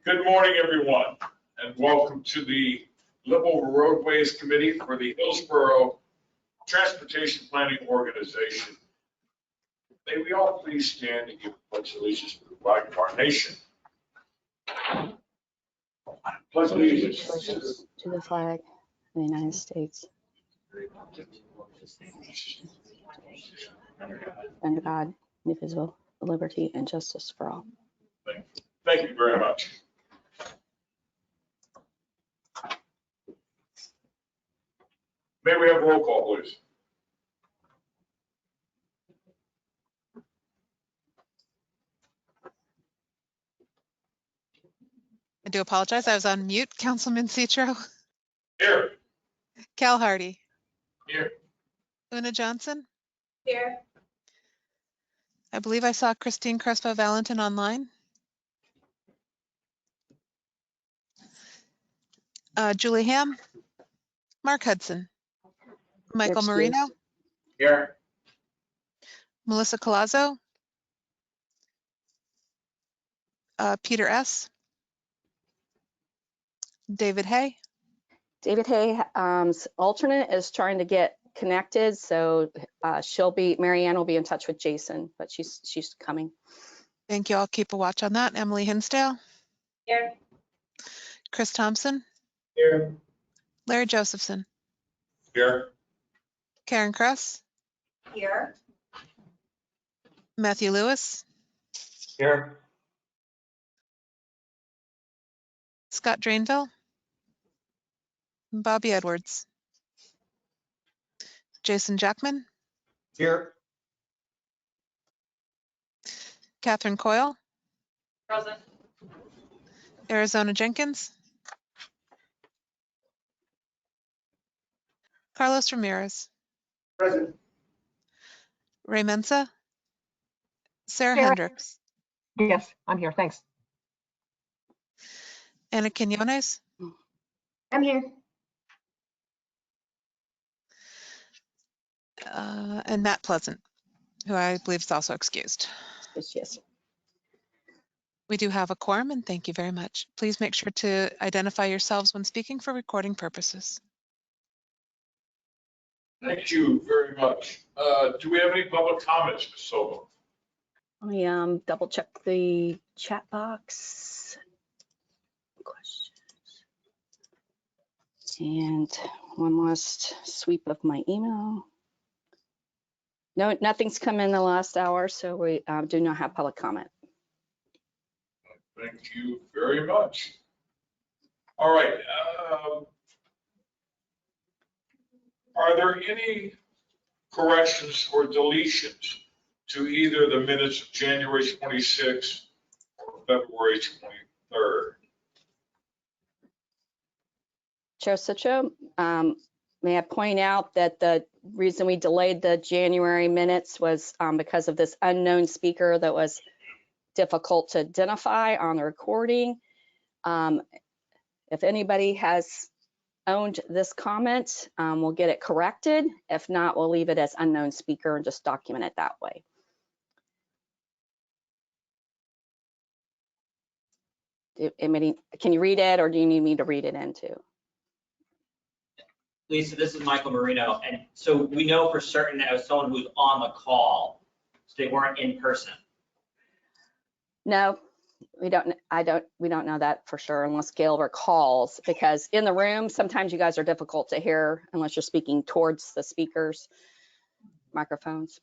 Good morning, everyone, and welcome to the Livable Roadways Committee for the Hillsboro Transportation Planning Organization. May we all please stand and give a pledge of allegiance to the flag of our nation. Pledge allegiance to the flag of the United States, under God, indivisible, with liberty and justice for all. Thank you very much. May we have a roll call, please? I do apologize. I was on mute. Councilman Citro. Here. Cal Hardy. Here. Una Johnson. Here. I believe I saw Christine Crespo-Valentin online. Julie Ham. Mark Hudson. Michael Excuse. Marino. Here. Melissa Colazzo. Peter S. David Hay. David Hay, alternate, is trying to get connected, so Marianne will be in touch with Jason, but she's coming. Thank you. I'll keep a watch on that. Emily Hinsdale. Here. Chris Thompson. Here. Larry Josephson. Here. Karen Kress. Here. Matthew Lewis. Here. Scott Drainville. Bobby Edwards. Jason Jackman. Here. Catherine Coyle. Present. Arizona Jenkins. Carlos Ramirez. Present. Ray Mensa. Sarah Here. Hendricks. Yes, I'm here. Thanks. Anna Quinones. I'm here. And Matt Pleasant, who I believe is also excused. Yes. We do have a quorum, and thank you very much. Please make sure to identify yourselves when speaking for recording purposes. Thank you very much. Do we have any public comments, Ms. Sobel? I double check the chat box. Questions. And one last sweep of my email. No, nothing's come in the last hour, so we do not have public comment. Thank you very much. All right. Are there any corrections or deletions to either the minutes of January 26th or February 23rd? Chair Citro, may I point out that the reason we delayed the January minutes was because of this unknown speaker that was difficult to identify on the recording. If anybody has owned this comment, we'll get it corrected. If not, we'll leave it as unknown speaker and just document it that way. Can you read it, or do you need me to read it into? Lisa, this is Michael Marino, and so we know for certain that it was someone who's on the call, so they weren't in person. No, we don't know that for sure unless Gail recalls, because in the room, sometimes you guys are difficult to hear unless you're speaking towards the speakers' microphones.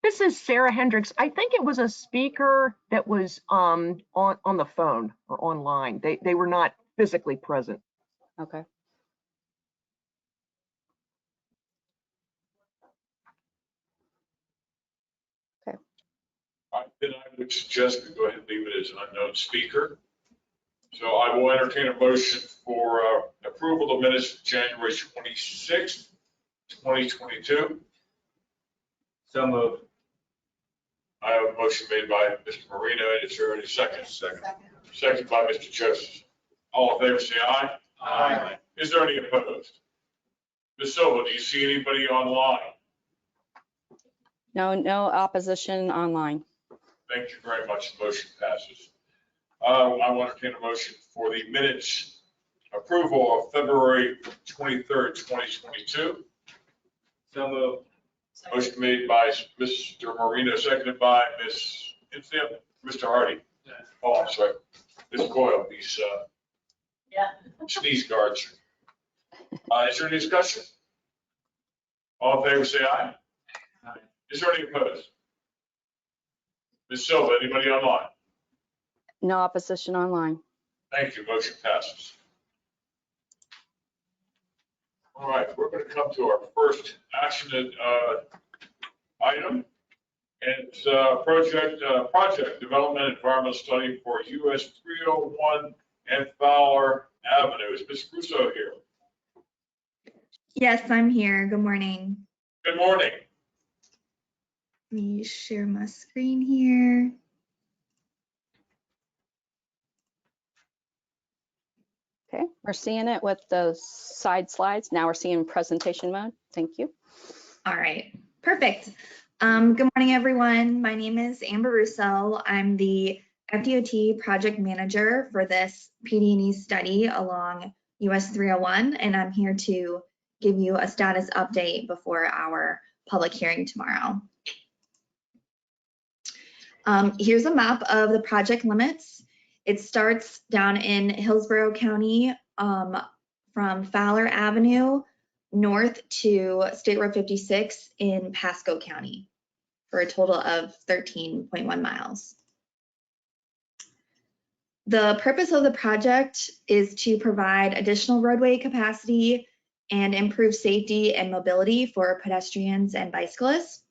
This is Sarah Hendricks. I think it was a speaker that was on the phone or online. They were not physically present. Okay. Then I would suggest we go ahead and leave it as an unknown speaker. So I will entertain a motion for approval of minutes of January 26th, 2022. So moved. I have a motion made by Mr. Marino. Is there any second? Second by Mr. Joseph. All in favor, say aye. Aye. Is there any opposed? Ms. Silva, do you see anybody online? No opposition online. Thank you very much. The motion passes. I want to entertain a motion for the minutes approval of February 23rd, 2022. So moved. Motion made by Mr. Marino, seconded by Ms. Mr. Hardy. Oh, I'm sorry. Ms. Coyle, these sneeze guards. Is there any discussion? All in favor, say aye. Aye. Is there any opposed? Ms. Silva, anybody online? No opposition online. Thank you, motion passes. All right, we're going to come to our first action item. And it's project development environmental study for US 301 and Fowler Avenue. Is Ms. Russo here? Yes, I'm here. Good morning. Good morning. Let me share my screen here. Okay, we're seeing it with those side slides. Now we're seeing presentation mode. Thank you. All right, perfect. Good morning, everyone. My name is Amber Russo. I'm the FDOT project manager for this PD&E study along US 301, and I'm here to give you a status update before our public hearing tomorrow. Here's a map of the project limits. It starts down in Hillsboro County from Fowler Avenue north to State Road 56 in Pasco County for a total of 13.1 miles. The purpose of the project is to provide additional roadway capacity and improve safety and mobility for pedestrians and bicyclists.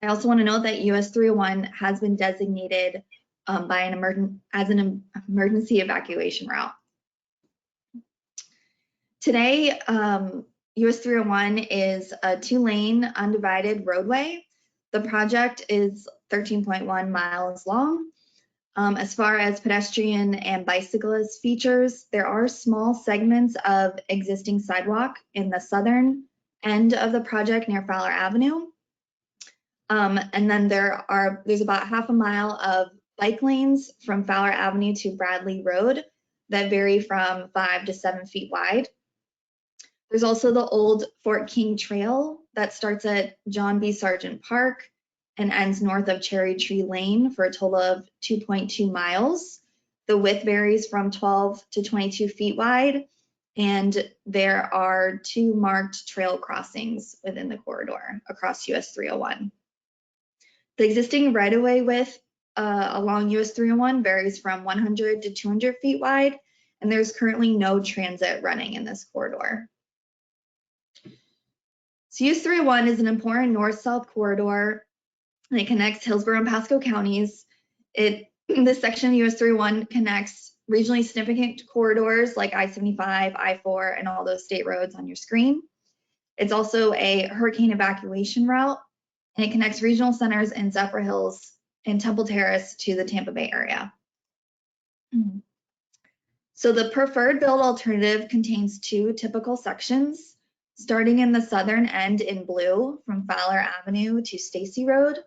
I also want to note that US 301 has been designated by an emergency evacuation route. Today, US 301 is a 2-lane undivided roadway. The project is 13.1 miles long. As far as pedestrian and bicyclist features, there are small segments of existing sidewalk in the southern end of the project near Fowler Avenue. And then there's about half a mile of bike lanes from Fowler Avenue to Bradley Road that vary from 5 to 7 feet wide. There's also the old Fort King Trail that starts at John B. Sargent Park and ends north of Cherry Tree Lane for a total of 2.2 miles. The width varies from 12 to 22 feet wide, and there are 2 marked trail crossings within the corridor across US 301. The existing right-of-way width along US 301 varies from 100 to 200 feet wide, and there's currently no transit running in this corridor. So US 301 is an important north-south corridor, and it connects Hillsboro and Pasco counties. This section of US 301 connects regionally significant corridors like I-75, I-4, and all those state roads on your screen. It's also a hurricane evacuation route, and it connects regional centers in Zephyr Hills and Temple Terrace to the Tampa Bay area. So the preferred build alternative contains 2 typical sections, starting in the southern end in blue from Fowler Avenue to Stacy Road.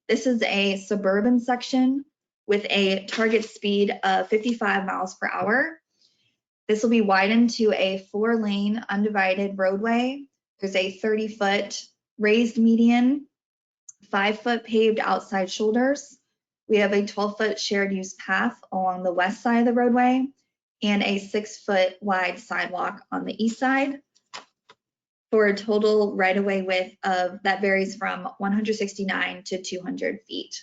This is a suburban section with a target speed of 55 miles per hour. This will be widened to a 4-lane undivided roadway. There's a 30-foot raised median, 5-foot paved outside shoulders. We have a 12-foot shared use path along the west side of the roadway and a 6-foot wide sidewalk on the east side for a total right-of-way width that varies from 169 to 200 feet.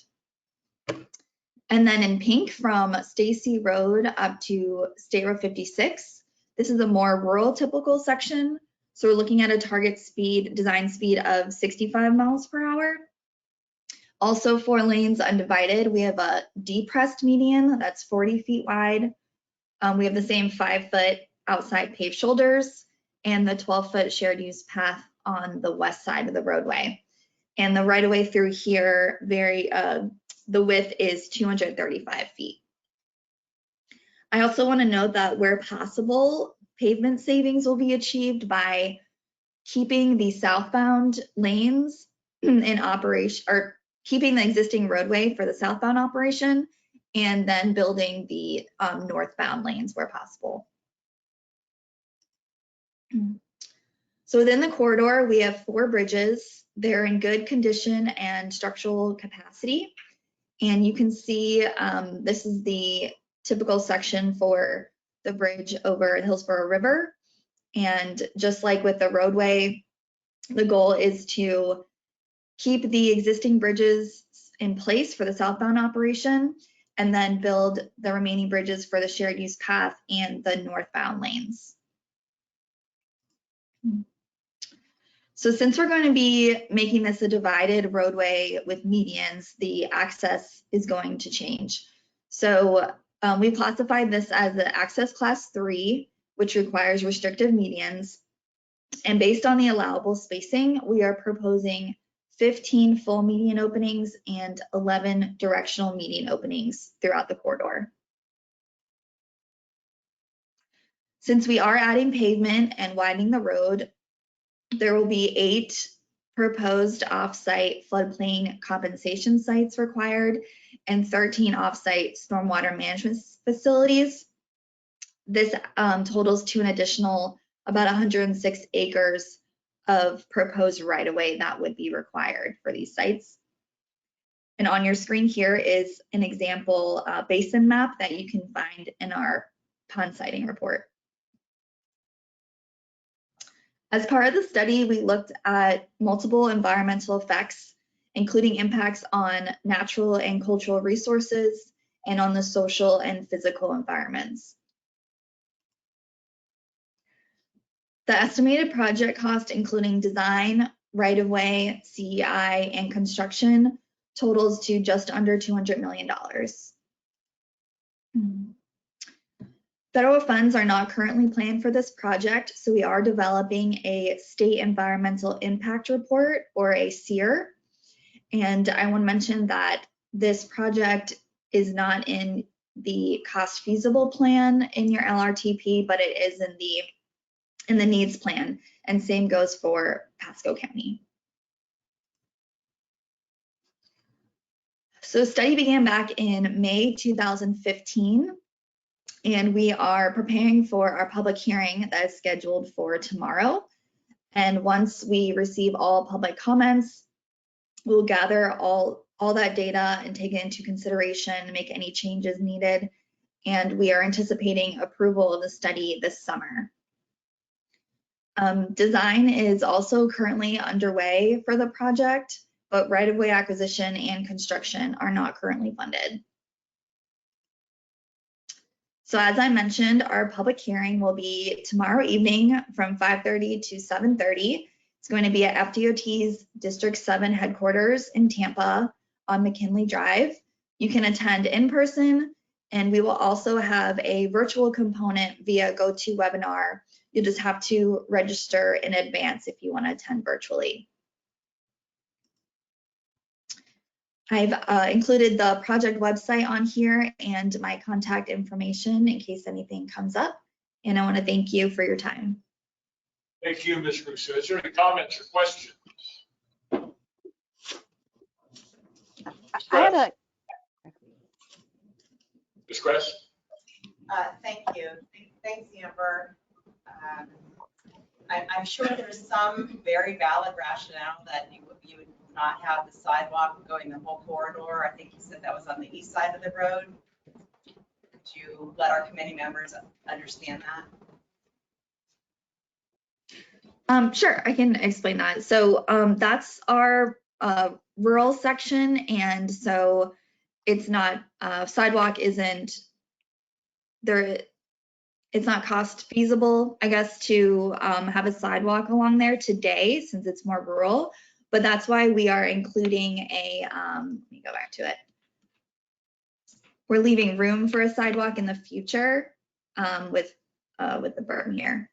And then in pink from Stacy Road up to State Road 56, this is a more rural typical section. So we're looking at a target speed, design speed of 65 miles per hour. Also 4 lanes undivided. We have a depressed median that's 40 feet wide. We have the same 5-foot outside paved shoulders and the 12-foot shared use path on the west side of the roadway. And the right of way through here, the width is 235 feet. I also want to note that where possible, pavement savings will be achieved by keeping the southbound lanes in operation, or keeping the existing roadway for the southbound operation and then building the northbound lanes where possible. So within the corridor, we have 4 bridges. They're in good condition and structural capacity. And you can see this is the typical section for the bridge over the Hillsboro River. And just like with the roadway, the goal is to keep the existing bridges in place for the southbound operation and then build the remaining bridges for the shared use path and the northbound lanes. So since we're going to be making this a divided roadway with medians, the access is going to change. So we classified this as the access class 3, which requires restrictive medians. And based on the allowable spacing, we are proposing 15 full median openings and 11 directional median openings throughout the corridor. Since we are adding pavement and widening the road, there will be 8 proposed off-site floodplain compensation sites required and 13 off-site stormwater management facilities. This totals to an additional about 106 acres of proposed right-of-way that would be required for these sites. And on your screen here is an example basin map that you can find in our pond siting report. As part of the study, we looked at multiple environmental effects, including impacts on natural and cultural resources and on the social and physical environments. The estimated project cost, including design, right-of-way, CEI, and construction, totals to just under $200 million. Federal funds are not currently planned for this project, so we are developing a State Environmental Impact Report, or a SEIR. And I want to mention that this project is not in the cost feasible plan in your LRTP, but it is in the needs plan, and same goes for Pasco County. So the study began back in May 2015. And we are preparing for our public hearing that is scheduled for tomorrow. And once we receive all public comments, we'll gather all that data and take it into consideration, make any changes needed. And we are anticipating approval of the study this summer. Design is also currently underway for the project, but right-of-way acquisition and construction are not currently funded. So as I mentioned, our public hearing will be tomorrow evening from 5:30 to 7:30. It's going to be at FDOT's District 7 headquarters in Tampa on McKinley Drive. You can attend in person, and we will also have a virtual component via GoToWebinar. You'll just have to register in advance if you want to attend virtually. I've included the project website on here and my contact information in case anything comes up. And I want to thank you for your time. Thank you, Ms. Russo. Is there any comments or questions? I had a, Ms. Kress? Thank you. Thanks, Amber. I'm sure there's some very valid rationale that you would not have the sidewalk going the whole corridor. I think you said that was on the east side of the road. Could you let our committee members understand that? Sure, I can explain that. So that's our rural section, and so it's not sidewalk isn't there. It's not cost feasible, I guess, to have a sidewalk along there today since it's more rural. But that's why we are including a, let me go back to it. We're leaving room for a sidewalk in the future with the berm here.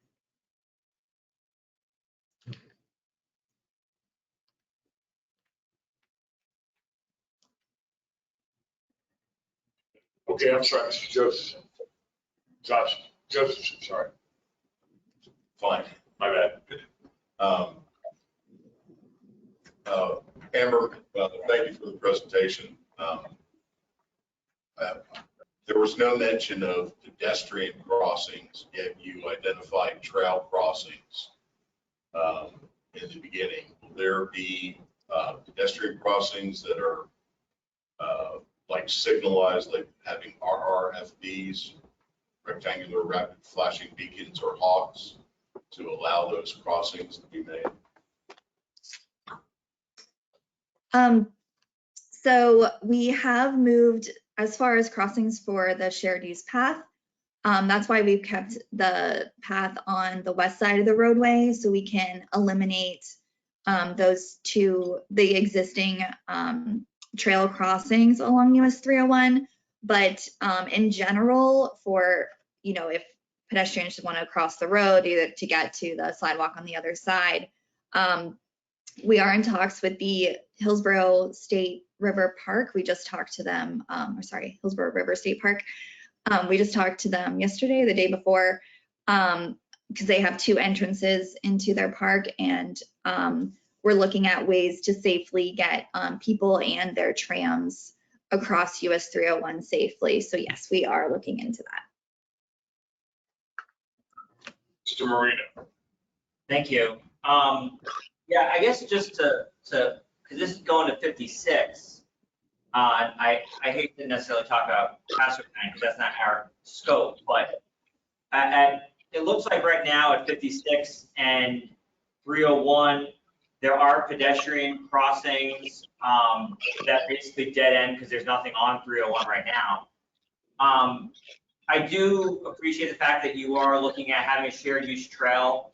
Okay, I'm sorry, Mr. Joseph. Joseph, sorry. Fine. My bad. Amber, thank you for the presentation. There was no mention of pedestrian crossings, yet you identified trail crossings in the beginning. Will there be pedestrian crossings that are like signalized, like having RRFBs, rectangular rapid flashing beacons or hawks, to allow those crossings to be made? So we have moved as far as crossings for the shared use path. That's why we've kept the path on the west side of the roadway, so we can eliminate those two, the existing trail crossings along US 301. But in general, for, you know, if pedestrians want to cross the road either to get to the sidewalk on the other side, we are in talks with the Hillsboro State River Park. We just talked to them, Hillsboro River State Park. We just talked to them yesterday, the day before, because they have two entrances into their park, and we're looking at ways to safely get people and their trams across US 301 safely. So yes, we are looking into that. Mr. Marino. Thank you. Yeah, I guess just to, because this is going to 56, I hate to necessarily talk about Pasco County because that's not our scope, but it looks like right now at 56 and 301, there are pedestrian crossings that basically dead end because there's nothing on 301 right now. I do appreciate the fact that you are looking at having a shared use trail.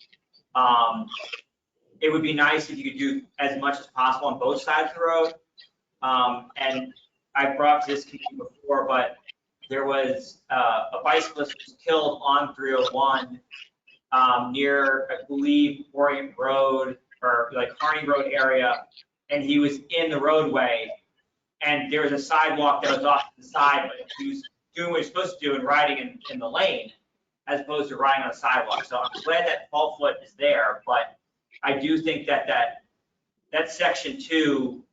It would be nice if you could do as much as possible on both sides of the road. And I brought this to you before, but there was a bicyclist who was killed on 301 near, I believe, Orient Road or like Harney Road area, and he was in the roadway, and there was a sidewalk that was off to the side, but he was doing what he's supposed to do and riding in the lane as opposed to riding on the sidewalk. So I'm glad that 12-foot is there, but I do think that section 2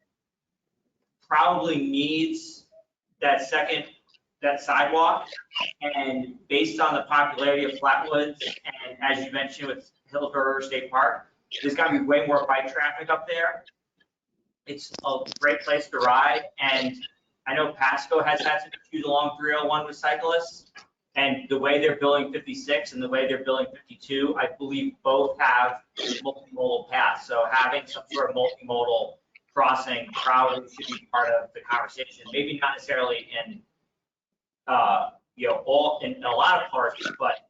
probably needs that sidewalk. And based on the popularity of Flatwoods, and as you mentioned with Hillsboro State Park, there's got to be way more bike traffic up there. It's a great place to ride, and I know Pasco has had some issues along 301 with cyclists, and the way they're building 56 and the way they're building 52, I believe both have multimodal paths. So having some sort of multimodal crossing probably should be part of the conversation. Maybe not necessarily in, all in a lot of parts, but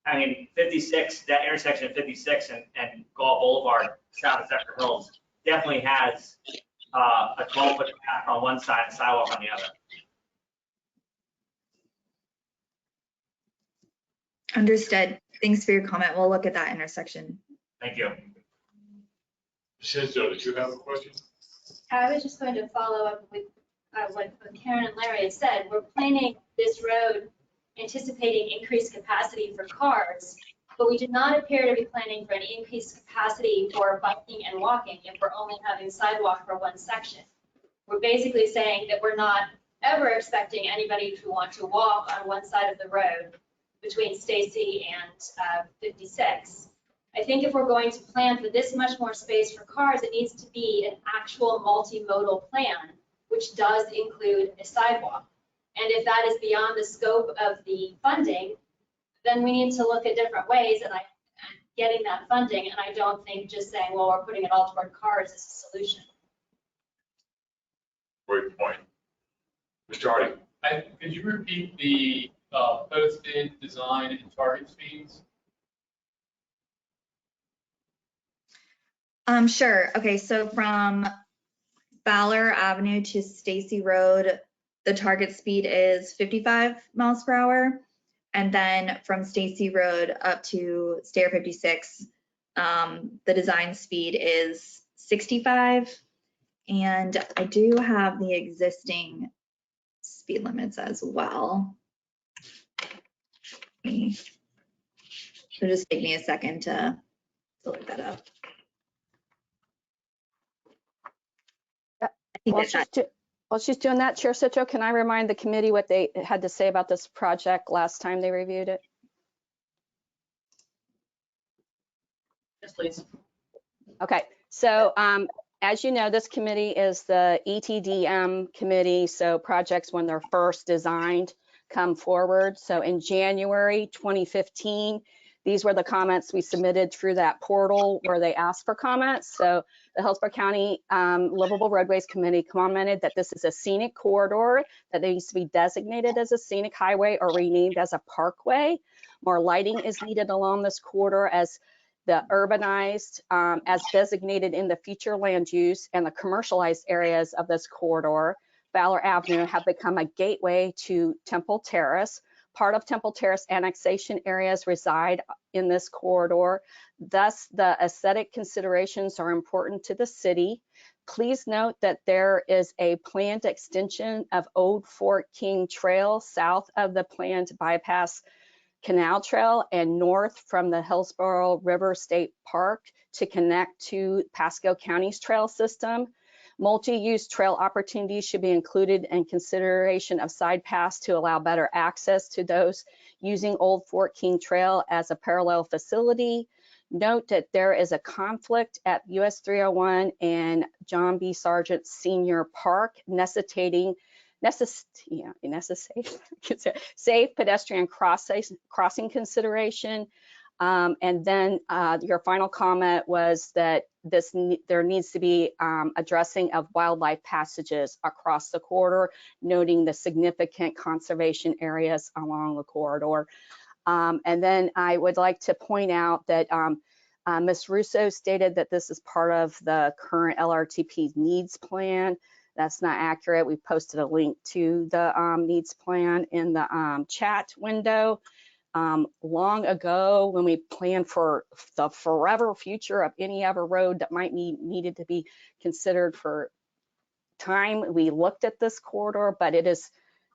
I mean, 56, that intersection of 56 and Gall Boulevard, south of Zephyr Hills, definitely has a 12-foot path on one side and sidewalk on the other. Understood. Thanks for your comment. We'll look at that intersection. Thank you. Shinzo, did you have a question? I was just going to follow up with what Karen and Larry had said. We're planning this road anticipating increased capacity for cars, but we do not appear to be planning for any increased capacity for biking and walking if we're only having sidewalk for one section. We're basically saying that we're not ever expecting anybody to want to walk on one side of the road between Stacy and 56. I think if we're going to plan for this much more space for cars, it needs to be an actual multimodal plan, which does include a sidewalk. And if that is beyond the scope of the funding, then we need to look at different ways at getting that funding. And I don't think just saying, well, we're putting it all toward cars is a solution. Great point. Mr. Hardy. Could you repeat the posted design and target speeds? Sure. Okay, so from Fowler Avenue to Stacy Road, the target speed is 55 miles per hour. And then from Stacy Road up to Stair 56, the design speed is 65. And I do have the existing speed limits as well. It'll just take me a second to look that up. I think Well, it's that. While she's doing that, Chair Citro, can I remind the committee what they had to say about this project last time they reviewed it? Yes, please. Okay, so as you know, this committee is the ETDM committee, so projects when they're first designed come forward. So in January 2015, these were the comments we submitted through that portal where they asked for comments. So the Hillsborough County Livable Roadways Committee commented that this is a scenic corridor, that it needs to be designated as a scenic highway or renamed as a parkway. More lighting is needed along this corridor as the urbanized, as designated in the future land use and the commercialized areas of this corridor, Fowler Avenue, have become a gateway to Temple Terrace. Part of Temple Terrace annexation areas reside in this corridor. Thus, the aesthetic considerations are important to the city. Please note that there is a planned extension of Old Fort King Trail south of the planned bypass Canal Trail and north from the Hillsboro River State Park to connect to Pasco County's trail system. Multi-use trail opportunities should be included in consideration of side paths to allow better access to those using Old Fort King Trail as a parallel facility. Note that there is a conflict at US 301 and John B. Sargent Senior Park necessitating safe pedestrian crossing consideration. And then your final comment was that there needs to be addressing of wildlife passages across the corridor, noting the significant conservation areas along the corridor. And then I would like to point out that Ms. Russo stated that this is part of the current LRTP needs plan. That's not accurate. We posted a link to the needs plan in the chat window. Long ago, when we planned for the forever future of any other road that might be needed to be considered for time, we looked at this corridor, but it is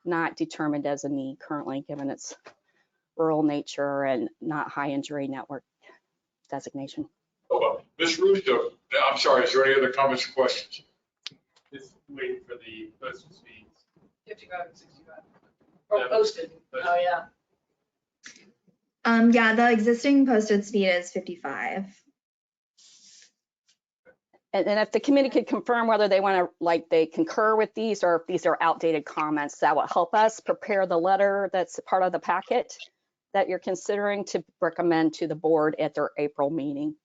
not determined as a need currently, given its rural nature and not high injury network designation. Ms. Russo, I'm sorry, is there any other comments or questions? Just waiting for the posted speeds. 55 and 65. Or posted. Oh, yeah. Yeah, the existing posted speed is 55. And if the committee could confirm whether they want to, they concur with these or if these are outdated comments, that will help us prepare the letter that's part of the packet that you're considering to recommend to the board at their April meeting.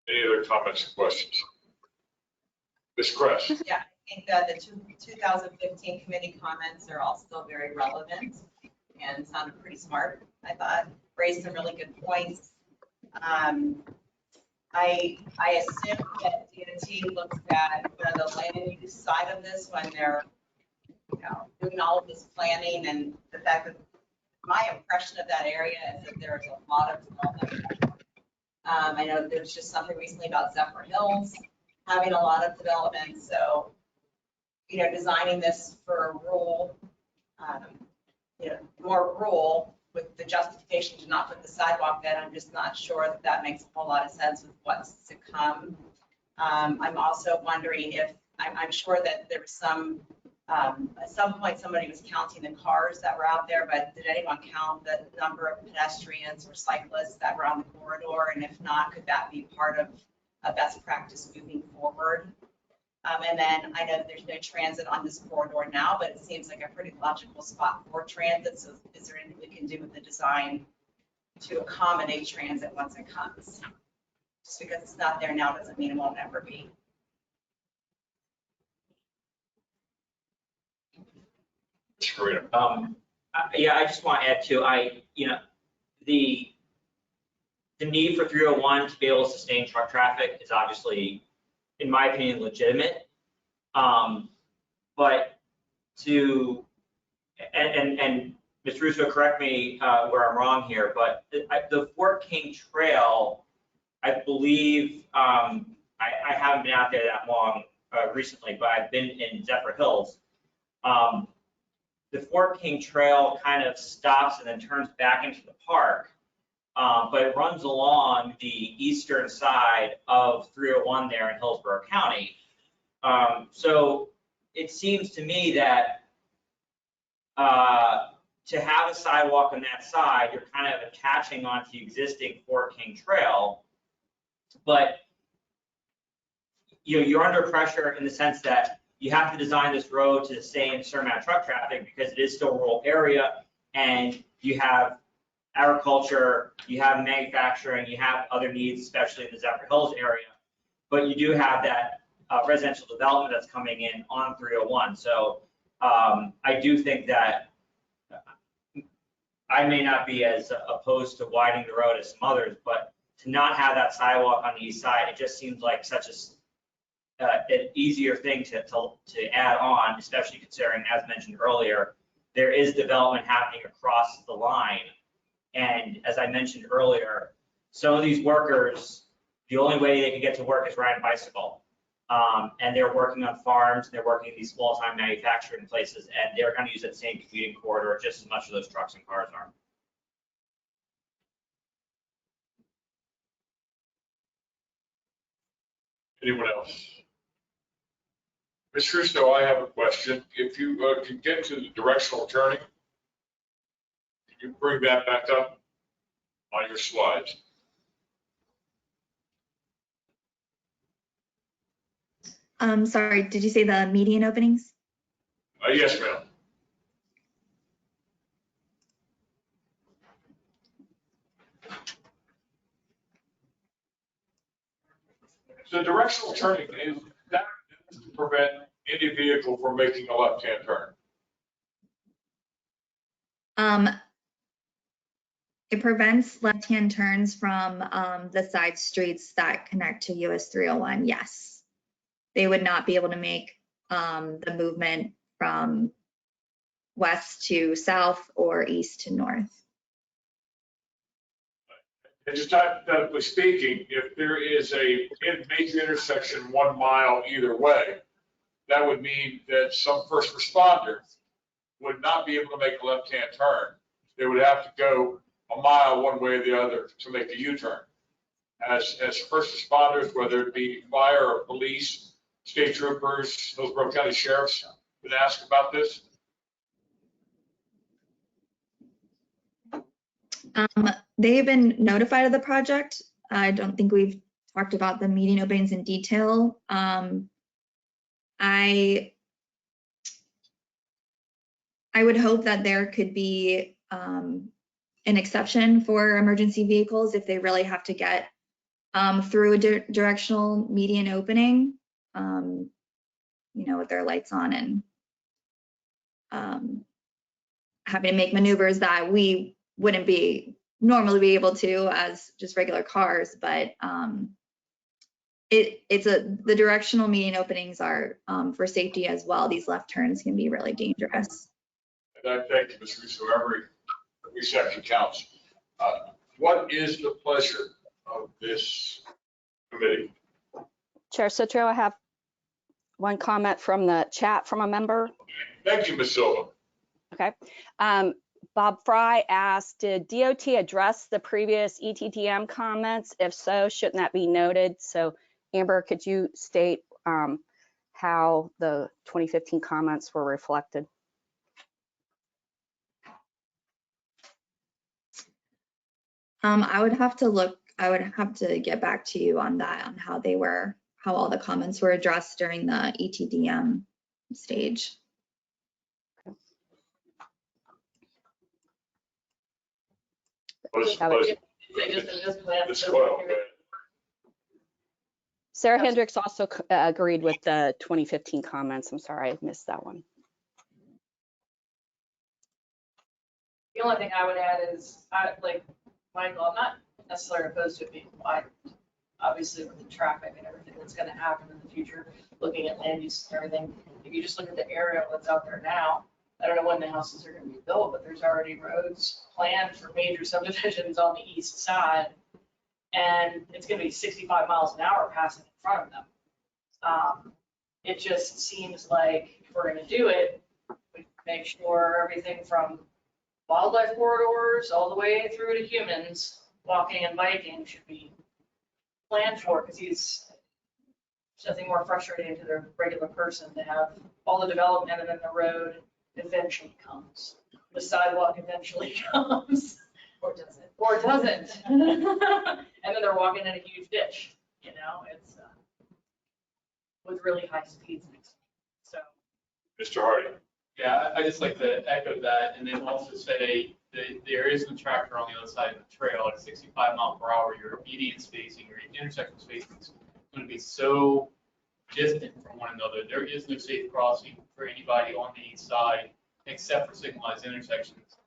Any other comments or questions? Ms. Kress? Yeah, I think that the 2015 committee comments are all still very relevant and sounded pretty smart, I thought. Raised some really good points. I assume that DOT looks at the land use side of this when they're doing all of this planning, and the fact that my impression of that area is that there's a lot of development. I know there's just something recently about Zephyr Hills having a lot of development. So, designing this for rural, more rural with the justification to not put the sidewalk in, I'm just not sure that that makes a whole lot of sense with what's to come. I'm also wondering if, I'm sure that there was some, at some point somebody was counting the cars that were out there, but did anyone count the number of pedestrians or cyclists that were on the corridor? And if not, could that be part of a best practice moving forward? And then I know that there's no transit on this corridor now, but it seems like a pretty logical spot for transit. So is there anything we can do with the design to accommodate transit once it comes? Just because it's not there now doesn't mean it won't ever be. Yeah, I just want to add to, the need for 301 to be able to sustain truck traffic is obviously, in my opinion, legitimate. But and Ms. Russo, correct me where I'm wrong here, but the Fort King Trail, I believe, I haven't been out there that long recently, but I've been in Zephyr Hills. The Fort King Trail kind of stops and then turns back into the park. but it runs along the eastern side of 301 there in Hillsborough County. So it seems to me that to have a sidewalk on that side, you're kind of attaching onto the existing Fort King Trail, but you're under pressure in the sense that you have to design this road to sustain a certain amount of truck traffic because it is still a rural area, and you have agriculture, you have manufacturing, you have other needs, especially in the Zephyr Hills area, but you do have that residential development that's coming in on 301. So I do think that I may not be as opposed to widening the road as some others, but to not have that sidewalk on the east side, it just seems like such an easier thing to add on, especially considering, as mentioned earlier, there is development happening across the line. And as I mentioned earlier, some of these workers, the only way they can get to work is riding a bicycle. And they're working on farms, they're working in these small-time manufacturing places, and they're going to use that same commuting corridor just as much as those trucks and cars are. Anyone else? Ms. Russo, I have a question. If you can get to the directional turning, can you bring that back up on your slides? Sorry, did you say the median openings? Yes, ma'am. So directional turning is that to prevent any vehicle from making a left-hand turn. It prevents left-hand turns from the side streets that connect to US 301, yes. They would not be able to make the movement from west to south or east to north. And just hypothetically speaking, if there is a major intersection 1 mile either way, that would mean that some first responder would not be able to make a left-hand turn. They would have to go a mile one way or the other to make a U-turn. As first responders, whether it be fire or police, state troopers, Hillsborough County sheriffs, been asked about this? They've been notified of the project. I don't think we've talked about the median openings in detail. I would hope that there could be an exception for emergency vehicles if they really have to get through a directional median opening, with their lights on and having to make maneuvers that we wouldn't normally be able to as just regular cars, but the directional median openings are for safety as well. These left turns can be really dangerous. And I thank you, Ms. Russo. Every section counts. What is the pleasure of this committee? Chair Sotro, I have one comment from the chat from a member. Thank you, Ms. Silva. Okay. Bob Fry asked, did DOT address the previous ETDM comments? If so, shouldn't that be noted? So Amber, could you state how the 2015 comments were reflected? I would have to get back to you on that, on how all the comments were addressed during the ETDM stage. What is the pleasure? Sarah Hendricks also agreed with the 2015 comments. I'm sorry, I missed that one. The only thing I would add is, like Michael, I'm not necessarily opposed to it being widened. Obviously, with the traffic and everything that's going to happen in the future, looking at land use and everything, if you just look at the area that's out there now, I don't know when the houses are going to be built, but there's already roads planned for major subdivisions on the east side. And it's going to be 65 miles an hour passing in front of them. It just seems like if we're going to do it, we make sure everything from wildlife corridors all the way through to humans walking and biking should be planned for, because there's nothing more frustrating to the regular person to have all the development and then the road eventually comes. The sidewalk eventually comes. Or does it? Or doesn't. And then they're walking in a huge ditch, you know, it's with really high speeds. So. Mr. Hardy. Yeah, I just like to echo that and then also say that there is no tractor on the other side of the trail at 65 miles per hour. Your median spacing, your intersection spacing is going to be so distant from one another. There is no safe crossing for anybody on the east side except for signalized intersections,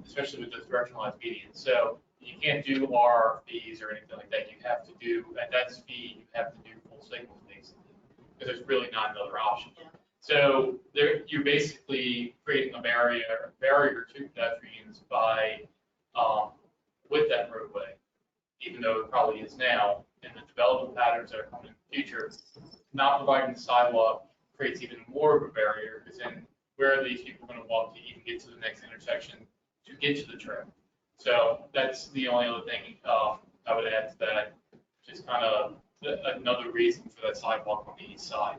especially with those directionalized medians. So you can't do RFPs or anything like that. You have to do, at that speed, you have to do full signals basically, because there's really not another option. So there, you're basically creating a barrier to pedestrians by, with that roadway, even though it probably is now, and the development patterns that are coming in the future, not providing the sidewalk creates even more of a barrier, because then where are these people going to walk to even get to the next intersection to get to the trail? So that's the only other thing I would add to that, just kind of another reason for that sidewalk on the east side.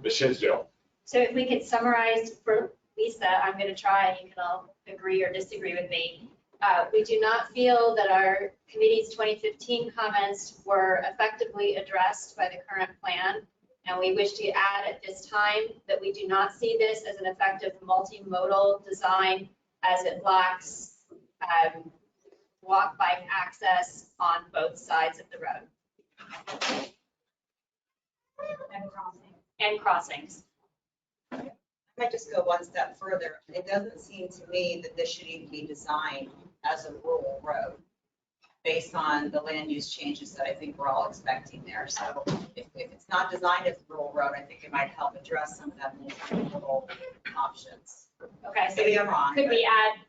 Ms. Hinsdale. So if we could summarize for Lisa, I'm going to try and you can all agree or disagree with me. We do not feel that our committee's 2015 comments were effectively addressed by the current plan. And we wish to add at this time that we do not see this as an effective multimodal design as it lacks walk bike access on both sides of the road. And crossings. I might just go one step further. It doesn't seem to me that this should even be designed as a rural road based on the land use changes that I think we're all expecting there. So if it's not designed as a rural road, I think it might help address some of that rural options. Okay, so Maybe I'm wrong. could we add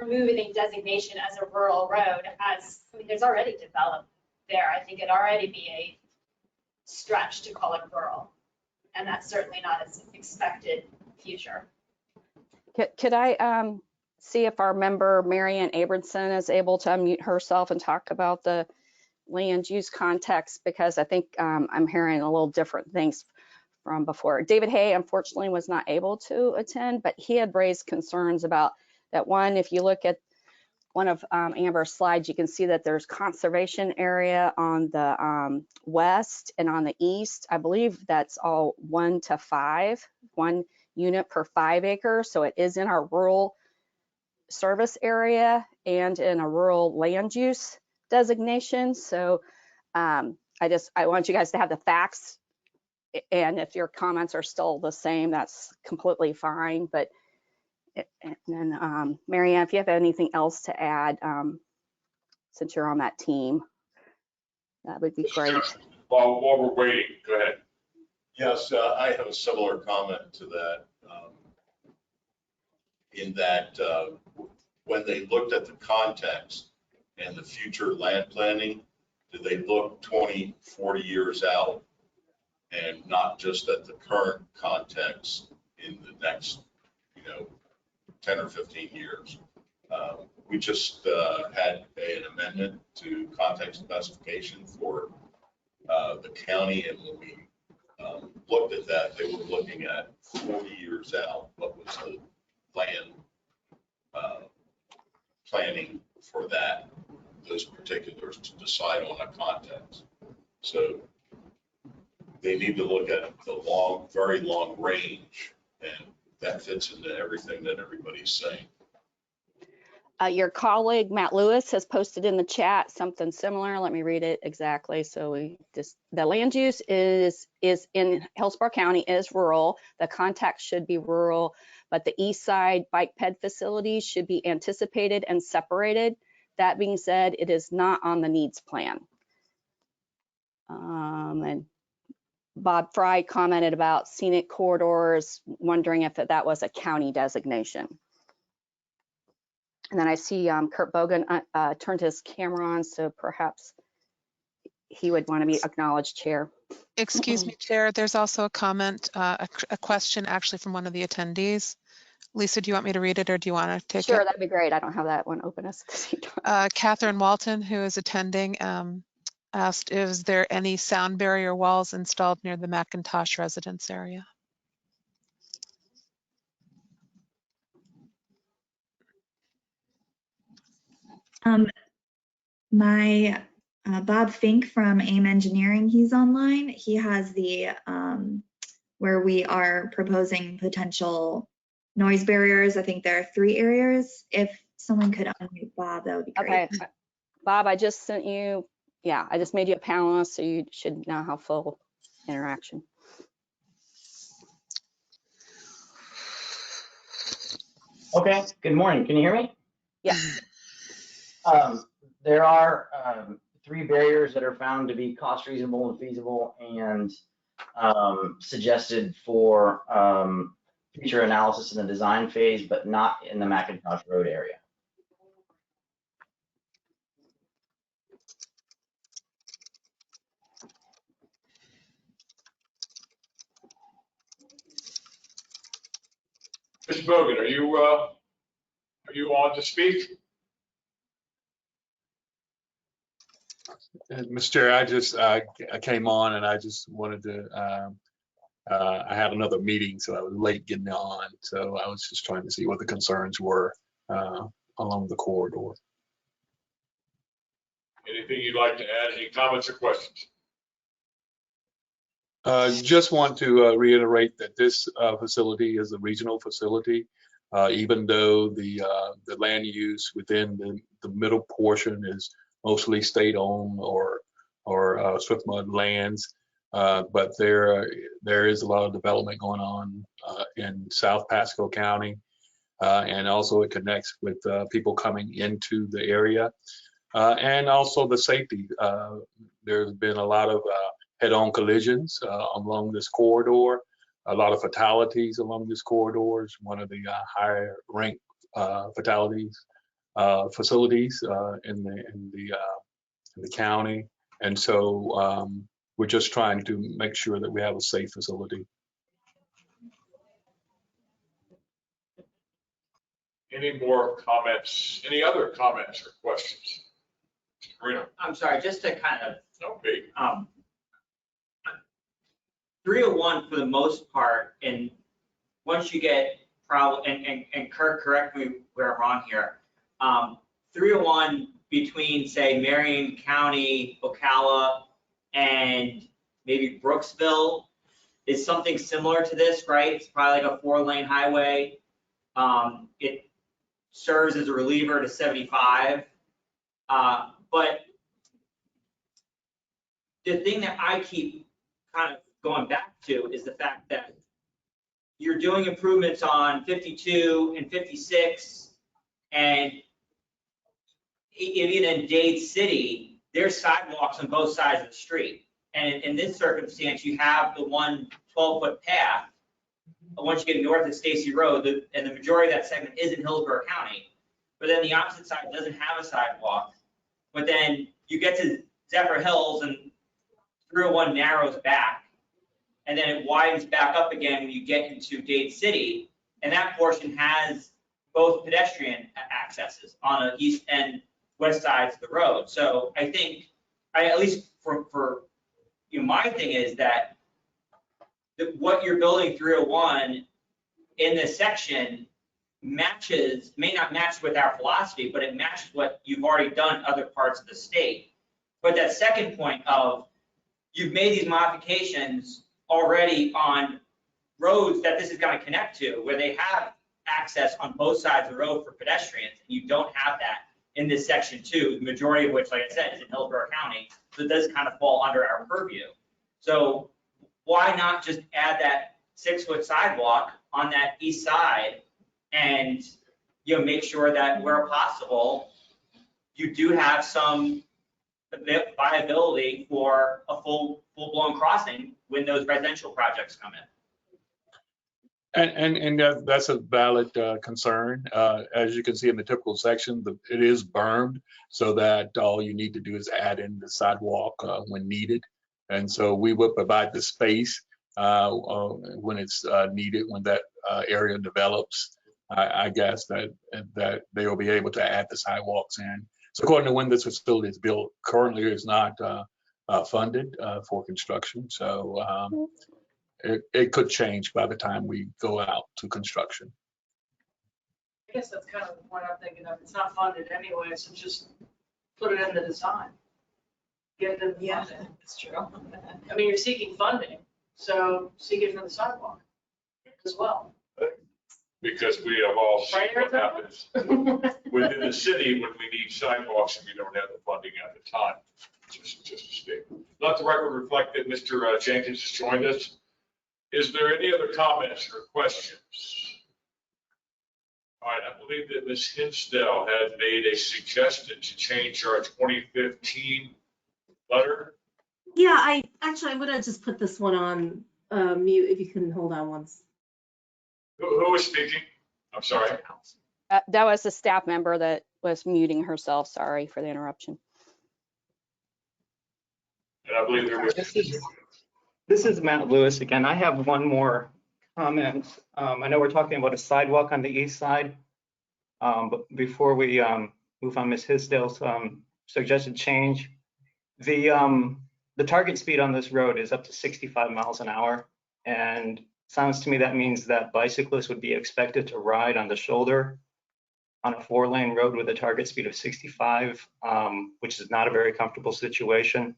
removing designation as a rural road as, I mean, there's already development there. I think it'd already be a stretch to call it rural. And that's certainly not as expected future. Could I see if our member, Marianne Abramson, is able to unmute herself and talk about the land use context? Because I think I'm hearing a little different things from before. David Hay, unfortunately, was not able to attend, but he had raised concerns about that. One, if you look at one of Amber's slides, you can see that there's conservation area on the west and on the east. I believe that's all 1 to 5, 1 unit per 5 acres. So it is in our rural service area and in a rural land use designation. So I want you guys to have the facts, and if your comments are still the same, that's completely fine. But and then Marianne, if you have anything else to add, since you're on that team, that would be great. While we're waiting, go ahead. Yes, I have a similar comment to that. In that when they looked at the context and the future land planning, did they look 20, 40 years out and not just at the current context in the next, 10 or 15 years? We just had an amendment to context specification for the county, and when we looked at that, they were looking at 40 years out. What was the land planning for those particulars to decide on a context? So they need to look at the very long range, and that fits into everything that everybody's saying. Your colleague, Matt Lewis, has posted in the chat something similar. Let me read it exactly. So the land use is in Hillsboro County is rural. The context should be rural, but the east side bike ped facilities should be anticipated and separated. That being said, it is not on the needs plan. And Bob Fry commented about Scenic Corridors, wondering if that was a county designation. And then I see Kurt Bogan turned his camera on, so perhaps he would want to be acknowledged, Chair. Excuse me, Chair, there's also a comment, a question actually from one of the attendees. Lisa, do you want me to read it or do you want to take Sure, it? that'd be great. I don't have that one open at the same time. Catherine Walton, who is attending, asked, is there any sound barrier walls installed near the Macintosh residence area? My Bob Fink from AIM Engineering, he's online. He has the where we are proposing potential noise barriers. I think there are 3 areas. If someone could unmute Bob, that would be great. Okay, Bob, I just sent you, yeah, I just made you a panelist, so you should now have full interaction. Okay, good morning. Can you hear me? Yes. There are 3 barriers that are found to be cost reasonable and feasible and suggested for future analysis in the design phase, but not in the Macintosh Road area. Mr. Bogan, are you on to speak? Mr. Chair, I came on and I just wanted to, I had another meeting, so I was late getting on. So I was just trying to see what the concerns were along the corridor. Anything you'd like to add? Any comments or questions? Just want to reiterate that this facility is a regional facility, even though the land use within the middle portion is mostly state-owned or SWIFMUD lands, but there is a lot of development going on in South Pasco County, and also it connects with people coming into the area, and also the safety. There's been a lot of head-on collisions along this corridor, a lot of fatalities along this corridor. It's one of the higher ranked fatalities facilities in the county, and so we're just trying to make sure that we have a safe facility. Any more comments? Any other comments or questions? Marino. I'm sorry, just to kind of, Okay. 301 for the most part, and once you get and Kirk, correct me where I'm wrong here. 301 between, say, Marion County, Ocala, and maybe Brooksville is something similar to this, right? It's probably like a 4-lane highway. It serves as a reliever to 75. But the thing that I keep kind of going back to is the fact that you're doing improvements on 52 and 56, and even in Dade City, there's sidewalks on both sides of the street. And in this circumstance, you have the one 12-foot path. Once you get north of Stacy Road, and the majority of that segment is in Hillsboro County, but then the opposite side doesn't have a sidewalk. But then you get to Zephyr Hills and 301 narrows back, and then it widens back up again when you get into Dade City, and that portion has both pedestrian accesses on the east and west sides of the road. So I think, at least for my thing is that what you're building 301 in this section may not match with our philosophy, but it matches what you've already done in other parts of the state. But that second point of you've made these modifications already on roads that this is going to connect to, where they have access on both sides of the road for pedestrians, and you don't have that in this section 2, the majority of which, like I said, is in Hillsborough County, so it does kind of fall under our purview. So why not just add that 6-foot sidewalk on that east side and make sure that where possible, you do have some viability for a full-blown crossing when those residential projects come in. And that's a valid concern. As you can see in the typical section, it is bermed so that all you need to do is add in the sidewalk when needed. And so we would provide the space when it's needed, when that area develops. I guess that they will be able to add the sidewalks in. So according to when this facility is built, currently is not funded for construction. So it could change by the time we go out to construction. I guess that's kind of the point I'm thinking of. It's not funded anyway, so just put it in the design. Get it in the Yeah, funding. that's true. I mean, you're seeking funding, so seek it for the sidewalk as well. Because we have all seen Right, what happens Arizona? within the city when we need sidewalks and we don't have the funding at the time. Just a statement. Let the record reflect that Mr. Jenkins has joined us. Is there any other comments or questions? All right, I believe that Ms. Hinsdale had made a suggestion to change our 2015 letter. Yeah, I'm gonna just put this one on mute if you can hold on once. Who was speaking? I'm sorry. That was a staff member that was muting herself. Sorry for the interruption. And I believe there was. This is Matt Lewis again. I have one more comment. I know we're talking about a sidewalk on the east side, but before we move on Ms. Hisdale's suggested change, the target speed on this road is up to 65 miles an hour, and sounds to me that means that bicyclists would be expected to ride on the shoulder on a 4-lane road with a target speed of 65, which is not a very comfortable situation.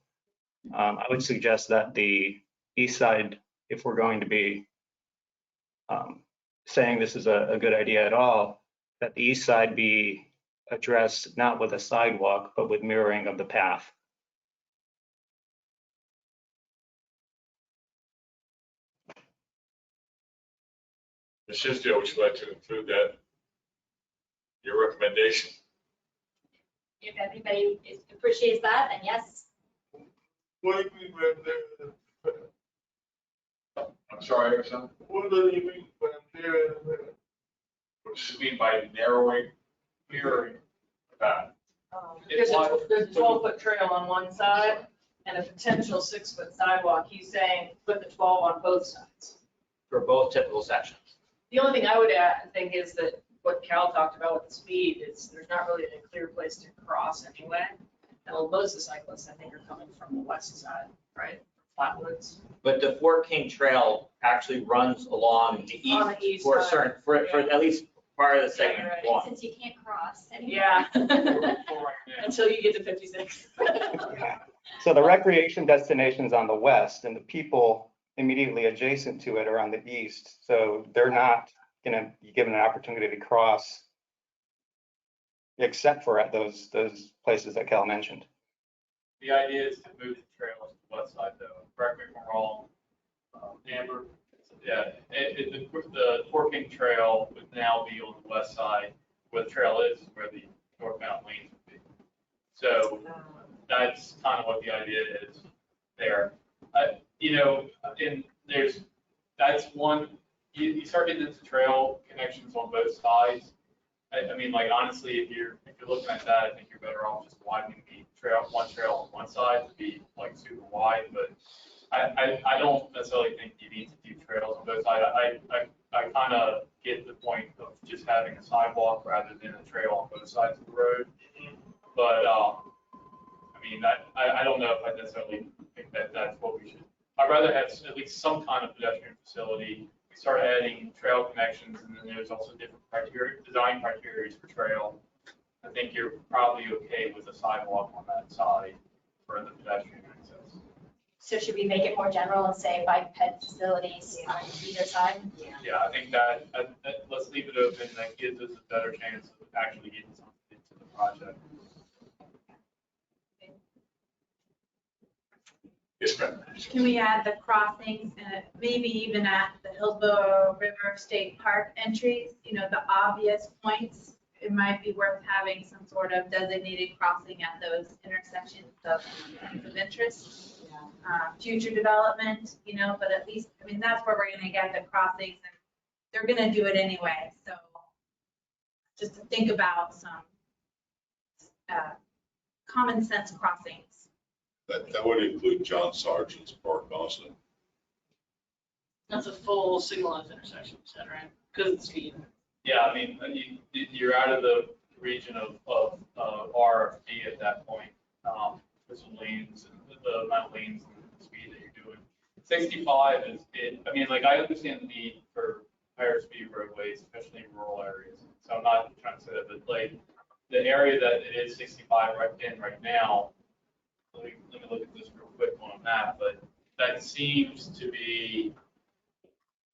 I would suggest that the east side, if we're going to be saying this is a good idea at all, that the east side be addressed not with a sidewalk, but with mirroring of the path. Ms. Hinsdale, would you like to include that, your recommendation? If everybody appreciates that, then yes. I'm sorry, Erickson? What do you mean by narrowing? What does it mean by narrowing, mirroring that? There's a 12-foot trail on one side and a potential 6-foot sidewalk. He's saying put the 12 on both sides. For both typical sections. The only thing I would add, think, is that what Cal talked about with the speed is there's not really a clear place to cross anyway. And most of the cyclists, I think, are coming from the west side, right? Flatwoods. But the Fort King Trail actually runs along the On the east east for a side. certain, for at least part of the segment right. one. Since you can't cross anymore. Yeah. Until you get to 56. So the recreation destination's on the west, and the people immediately adjacent to it are on the east. So they're not going to be given an opportunity to cross, except for at those places that Cal mentioned. The idea is to move the trail to the west side, though. Correct me if I'm wrong, Amber. Yeah, the Fort King Trail would now be on the west side. Where the trail is where the northbound lanes would be. So that's kind of what the idea is there. And that's one. You start getting into trail connections on both sides. I mean, like honestly, if you're looking at that, I think you're better off just widening the trail on one side to be like super wide. But I don't necessarily think you need to do trails on both sides. I kind of get the point of just having a sidewalk rather than a trail on both sides of the road. But I mean, I don't know if I necessarily think that that's what we should. I'd rather have at least some kind of pedestrian facility. We start adding trail connections, and then there's also different design criteria for trail. I think you're probably okay with a sidewalk on that side for the pedestrian access. So should we make it more general and say bike ped facilities on either side? Yeah, I think that let's leave it open. That gives us a better chance of actually getting something into the project. Yes, ma'am. Can we add the crossings and maybe even at the Hillsboro River State Park entries, the obvious points? It might be worth having some sort of designated crossing at those intersections of interest. Future development, but at least, that's where we're gonna get the crossings, and they're gonna do it anyway, so just to think about some common sense crossings. That would include John Sargent's Park also. That's a full signalized intersection, is that right? Because of the speed. Yeah, I mean, you're out of the region of RFD at that point, with some lanes and the amount of lanes and the speed that you're doing. 65 is it. I mean, like I understand the need for higher speed roadways, especially in rural areas. So I'm not trying to say that, but like the area that it is 65 right now. Let me look at this real quick on a map, but that seems to be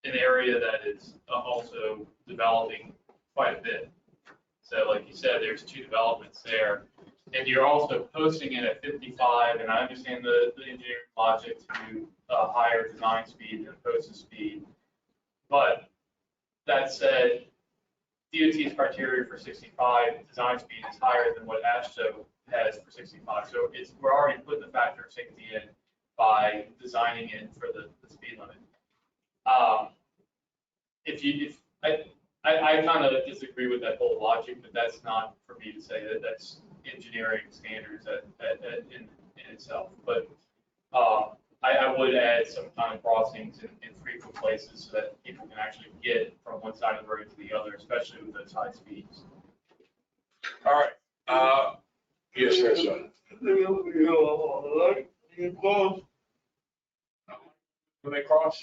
an area that is also developing quite a bit. So like you said, there's 2 developments there. And you're also posting it at 55, and I understand the engineering logic to higher design speed and posted speed. But that said, DOT's criteria for 65 design speed is higher than what AASHTO has for 65. So we're already putting the factor of safety in by designing it for the speed limit. I kind of disagree with that whole logic, but that's not for me to say that that's engineering standards in itself. But I would add some kind of crossings in frequent places so that people can actually get from one side of the road to the other, especially with those high speeds. All right. Yes, sir. When they cross?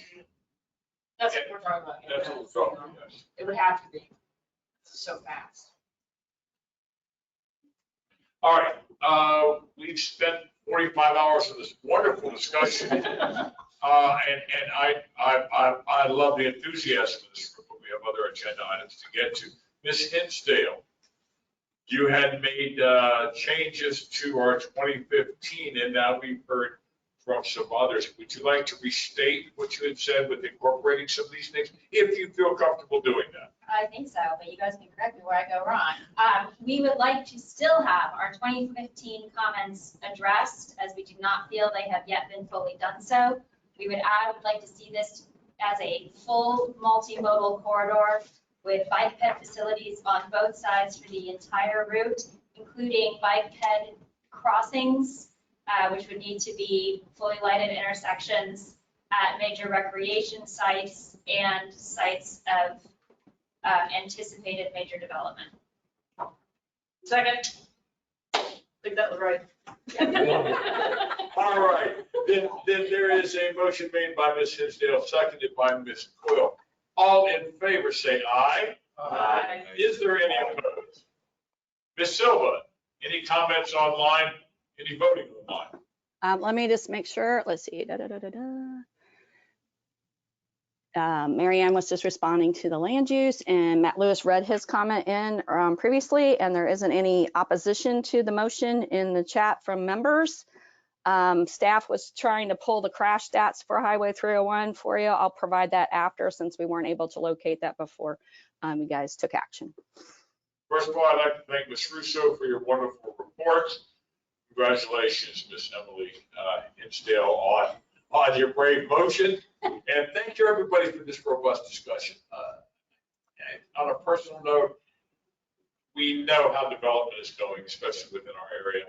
That's what we're talking about. That's what we're talking about, yes. It would have to be. It's so fast. All right, we've spent 45 hours of this wonderful discussion. And I love the enthusiasm of this group, but we have other agenda items to get to. Ms. Hinsdale, you had made changes to our 2015, and now we've heard from some others. Would you like to restate what you had said with incorporating some of these things, if you feel comfortable doing that? I think so, but you guys can correct me where I go wrong. We would like to still have our 2015 comments addressed, as we do not feel they have yet been fully done so. We would like to see this as a full multimodal corridor with bike ped facilities on both sides for the entire route, including bike ped crossings, which would need to be fully lighted intersections at major recreation sites and sites of anticipated major development. Second. I think that was right. All right, then there is a motion made by Ms. Hinsdale, seconded by Ms. Coyle. All in favor say aye. Aye. Is there any opposed? Ms. Silva, any comments online? Any voting online? Let me just make sure. Let's see. Mary Ann was just responding to the land use, and Matt Lewis read his comment in previously, and there isn't any opposition to the motion in the chat from members. Staff was trying to pull the crash stats for Highway 301 for you. I'll provide that after, since we weren't able to locate that before you guys took action. First of all, I'd like to thank Ms. Russo for your wonderful report. Congratulations, Ms. Emily Hinsdale, on your brave motion. And thank you, everybody, for this robust discussion. On a personal note, we know how development is going, especially within our area.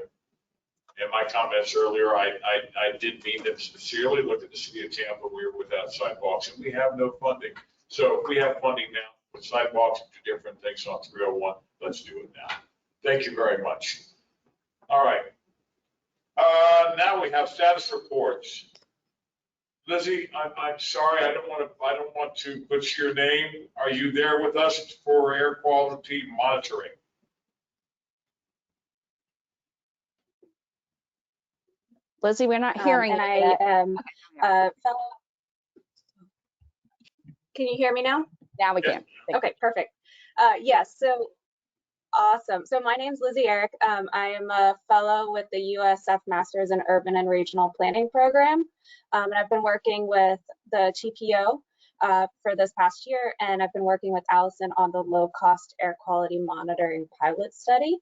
In my comments earlier, I did mean them sincerely. Look at the city of Tampa, we were without sidewalks, and we have no funding. So if we have funding now with sidewalks and do different things on 301, let's do it now. Thank you very much. All right. Now we have status reports. Lizzie, I'm sorry, I don't want to butcher your name. Are you there with us for air quality monitoring? Lizzie, we're not hearing. And I am can you hear me now? Now we can. Okay, perfect. Yes, so awesome. So my name's Lizzie Eric. I am a fellow with the USF Masters in Urban and Regional Planning Program. And I've been working with the TPO for this past year, and I've been working with Allison on the low-cost air quality monitoring pilot study.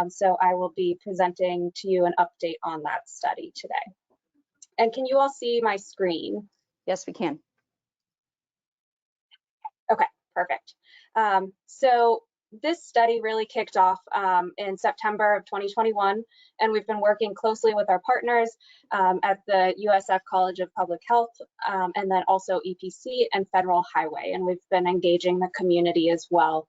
So I will be presenting to you an update on that study today. And can you all see my screen? Yes, we can. Okay, perfect. So this study really kicked off in September of 2021, and we've been working closely with our partners at the USF College of Public Health, and then also EPC and Federal Highway, and we've been engaging the community as well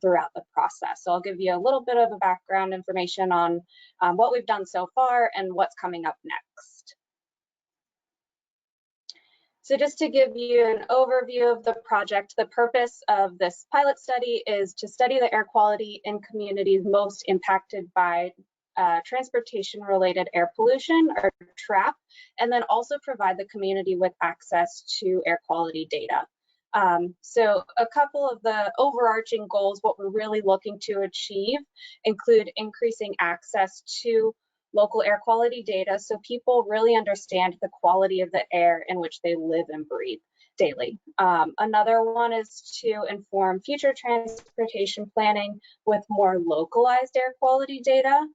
throughout the process. So I'll give you a little bit of a background information on what we've done so far and what's coming up next. So just to give you an overview of the project, the purpose of this pilot study is to study the air quality in communities most impacted by transportation-related air pollution, or TRAP, and then also provide the community with access to air quality data. So a couple of the overarching goals, what we're really looking to achieve, include increasing access to local air quality data so people really understand the quality of the air in which they live and breathe daily. Another one is to inform future transportation planning with more localized air quality data,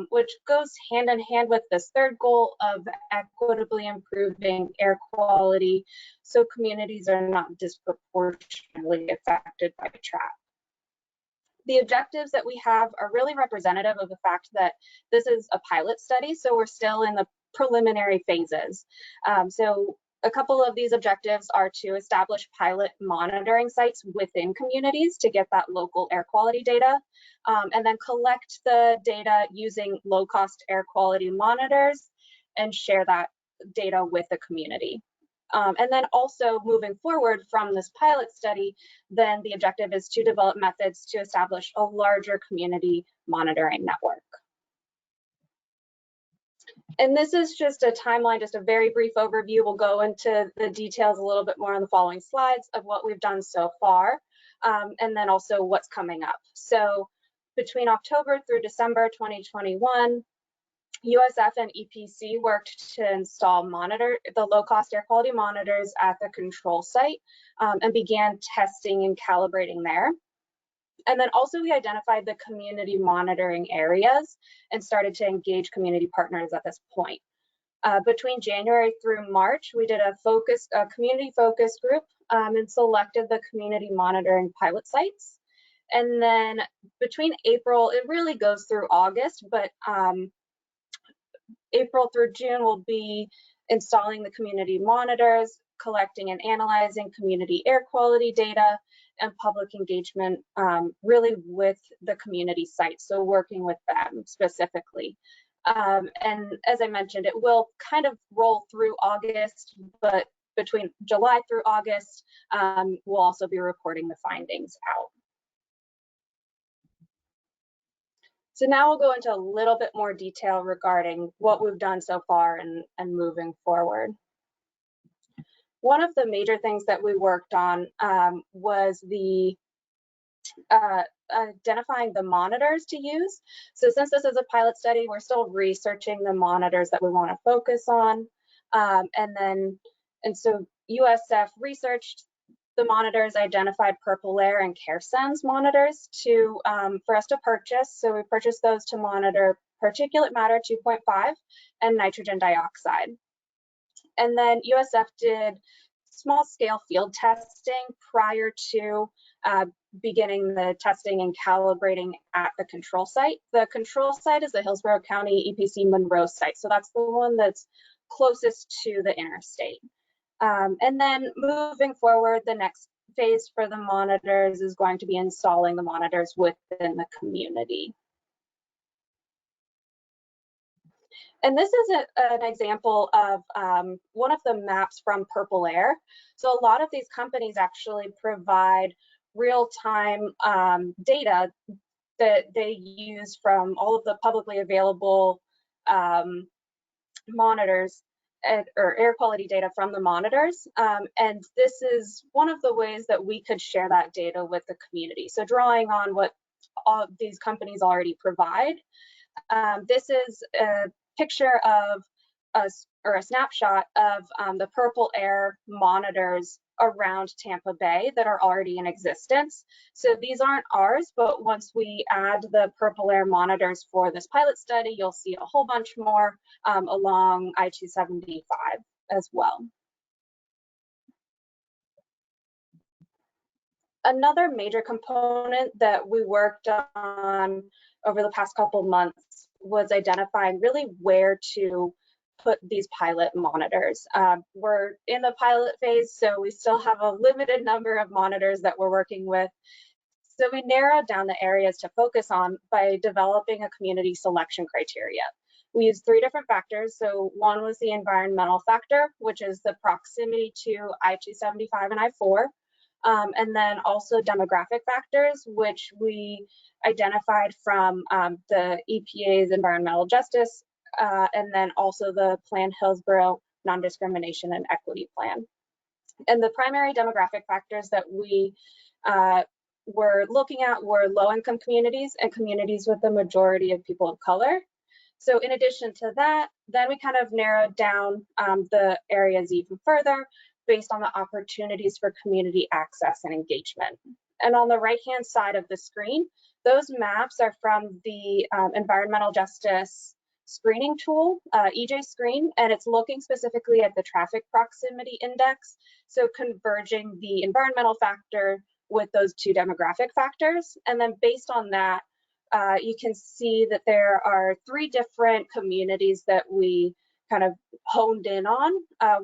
which goes hand in hand with this third goal of equitably improving air quality so communities are not disproportionately affected by TRAP. The objectives that we have are really representative of the fact that this is a pilot study, so we're still in the preliminary phases. So a couple of these objectives are to establish pilot monitoring sites within communities to get that local air quality data, and then collect the data using low-cost air quality monitors and share that data with the community. And then also moving forward from this pilot study, then the objective is to develop methods to establish a larger community monitoring network. And this is just a timeline, just a very brief overview. We'll go into the details a little bit more on the following slides of what we've done so far, and then also what's coming up. So between October through December 2021, USF and EPC worked to install the low-cost air quality monitors at the control site and began testing and calibrating there. And then also we identified the community monitoring areas and started to engage community partners at this point. Between January through March, we did a community focus group and selected the community monitoring pilot sites. And then between April, it really goes through August, but April through June, we'll be installing the community monitors, collecting and analyzing community air quality data, and public engagement really with the community sites, so working with them specifically. And as I mentioned, it will kind of roll through August, but between July through August, we'll also be reporting the findings out. So now we'll go into a little bit more detail regarding what we've done so far and moving forward. One of the major things that we worked on was the identifying the monitors to use. So since this is a pilot study, we're still researching the monitors that we want to focus on. And so USF researched the monitors, identified Purple Air and CareSense monitors for us to purchase. So we purchased those to monitor particulate matter 2.5 and nitrogen dioxide. And then USF did small scale field testing prior to beginning the testing and calibrating at the control site. The control site is the Hillsboro County EPC Monroe site. So that's the one that's closest to the interstate. And then moving forward, the next phase for the monitors is going to be installing the monitors within the community. And this is an example of one of the maps from Purple Air. So a lot of these companies actually provide real-time data that they use from all of the publicly available monitors or air quality data from the monitors. And this is one of the ways that we could share that data with the community. So drawing on what all these companies already provide, this is a picture of a snapshot of the Purple Air monitors around Tampa Bay that are already in existence. So these aren't ours, but once we add the Purple Air monitors for this pilot study, you'll see a whole bunch more along I-275 as well. Another major component that we worked on over the past couple months was identifying really where to put these pilot monitors. We're in the pilot phase, so we still have a limited number of monitors that we're working with. So we narrowed down the areas to focus on by developing a community selection criteria. We used 3 different factors. So one was the environmental factor, which is the proximity to I-275 and I-4. And then also demographic factors, which we identified from the EPA's environmental justice, and then also the Plan Hillsboro non-discrimination and equity plan. And the primary demographic factors that we were looking at were low-income communities and communities with the majority of people of color. So in addition to that, then we kind of narrowed down the areas even further based on the opportunities for community access and engagement. And on the right-hand side of the screen, those maps are from the environmental justice screening tool, EJ Screen, and it's looking specifically at the traffic proximity index. So converging the environmental factor with those 2 demographic factors. And then based on that, you can see that there are 3 different communities that we kind of honed in on,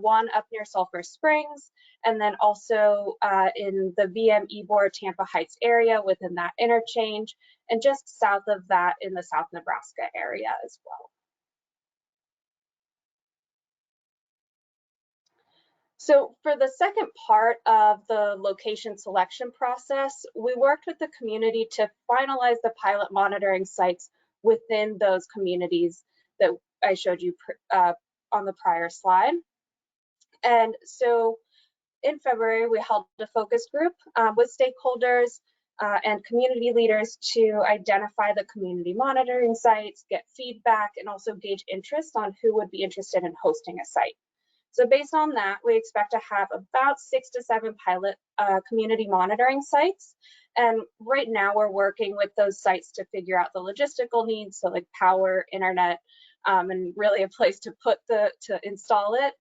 one up near Sulphur Springs, and then also in the VM Ybor Tampa Heights area within that interchange, and just south of that in the South Nebraska area as well. So for the second part of the location selection process, we worked with the community to finalize the pilot monitoring sites within those communities that I showed you on the prior slide. And so in February, we held a focus group with stakeholders and community leaders to identify the community monitoring sites, get feedback, and also gauge interest on who would be interested in hosting a site. So based on that, we expect to have about 6 to 7 pilot community monitoring sites. And right now we're working with those sites to figure out the logistical needs, so like power, internet, and really a place to install it.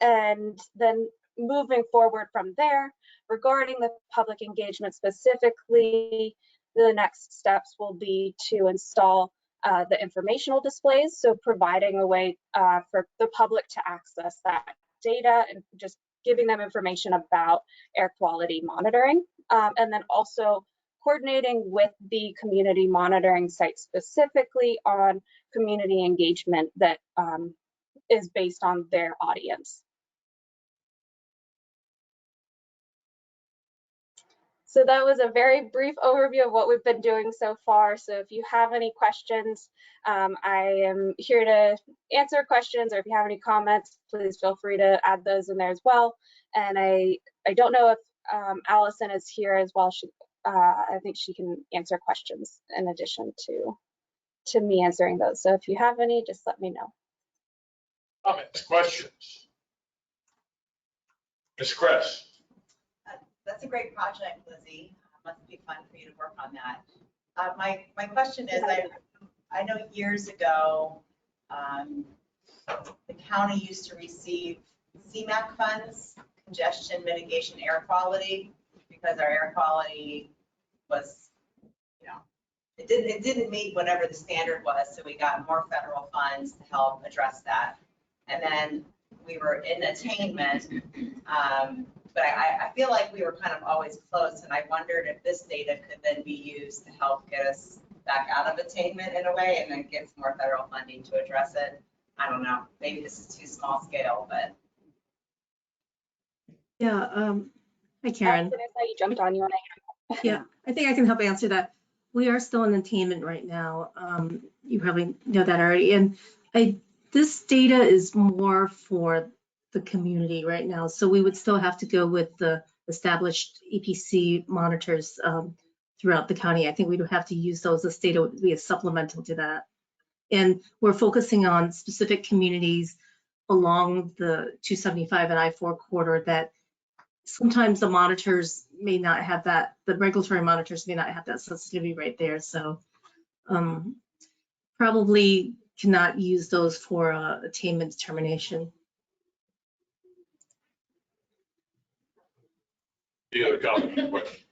And then moving forward from there, regarding the public engagement specifically, the next steps will be to install the informational displays, so providing a way for the public to access that data and just giving them information about air quality monitoring, and then also coordinating with the community monitoring site specifically on community engagement that is based on their audience. So that was a very brief overview of what we've been doing so far. So if you have any questions, I am here to answer questions, or if you have any comments, please feel free to add those in there as well. And I don't know if Allison is here as well. I think she can answer questions in addition to me answering those. So if you have any, just let me know. Comments, questions? Ms. Kress. That's a great project, Lizzie. Must be fun for you to work on that. My question is, I know years ago, the county used to receive CMAQ funds, congestion mitigation air quality, because our air quality was, it didn't meet whatever the standard was, so we got more federal funds to help address that. And then we were in attainment, but I feel like we were kind of always close, and I wondered if this data could then be used to help get us back out of attainment in a way, and then get some more federal funding to address it. I don't know, maybe this is too small scale, but. Yeah, hi Karen. You jumped on you. Yeah, I think I can help answer that. We are still in attainment right now. You probably know that already. And this data is more for the community right now. So we would still have to go with the established EPC monitors throughout the county. I think we would have to use those. This data would be a supplemental to that. And we're focusing on specific communities along the 275 and I-4 corridor that sometimes the monitors may not have that, the regulatory monitors may not have that sensitivity right there. So probably cannot use those for attainment determination. Any other comments or questions?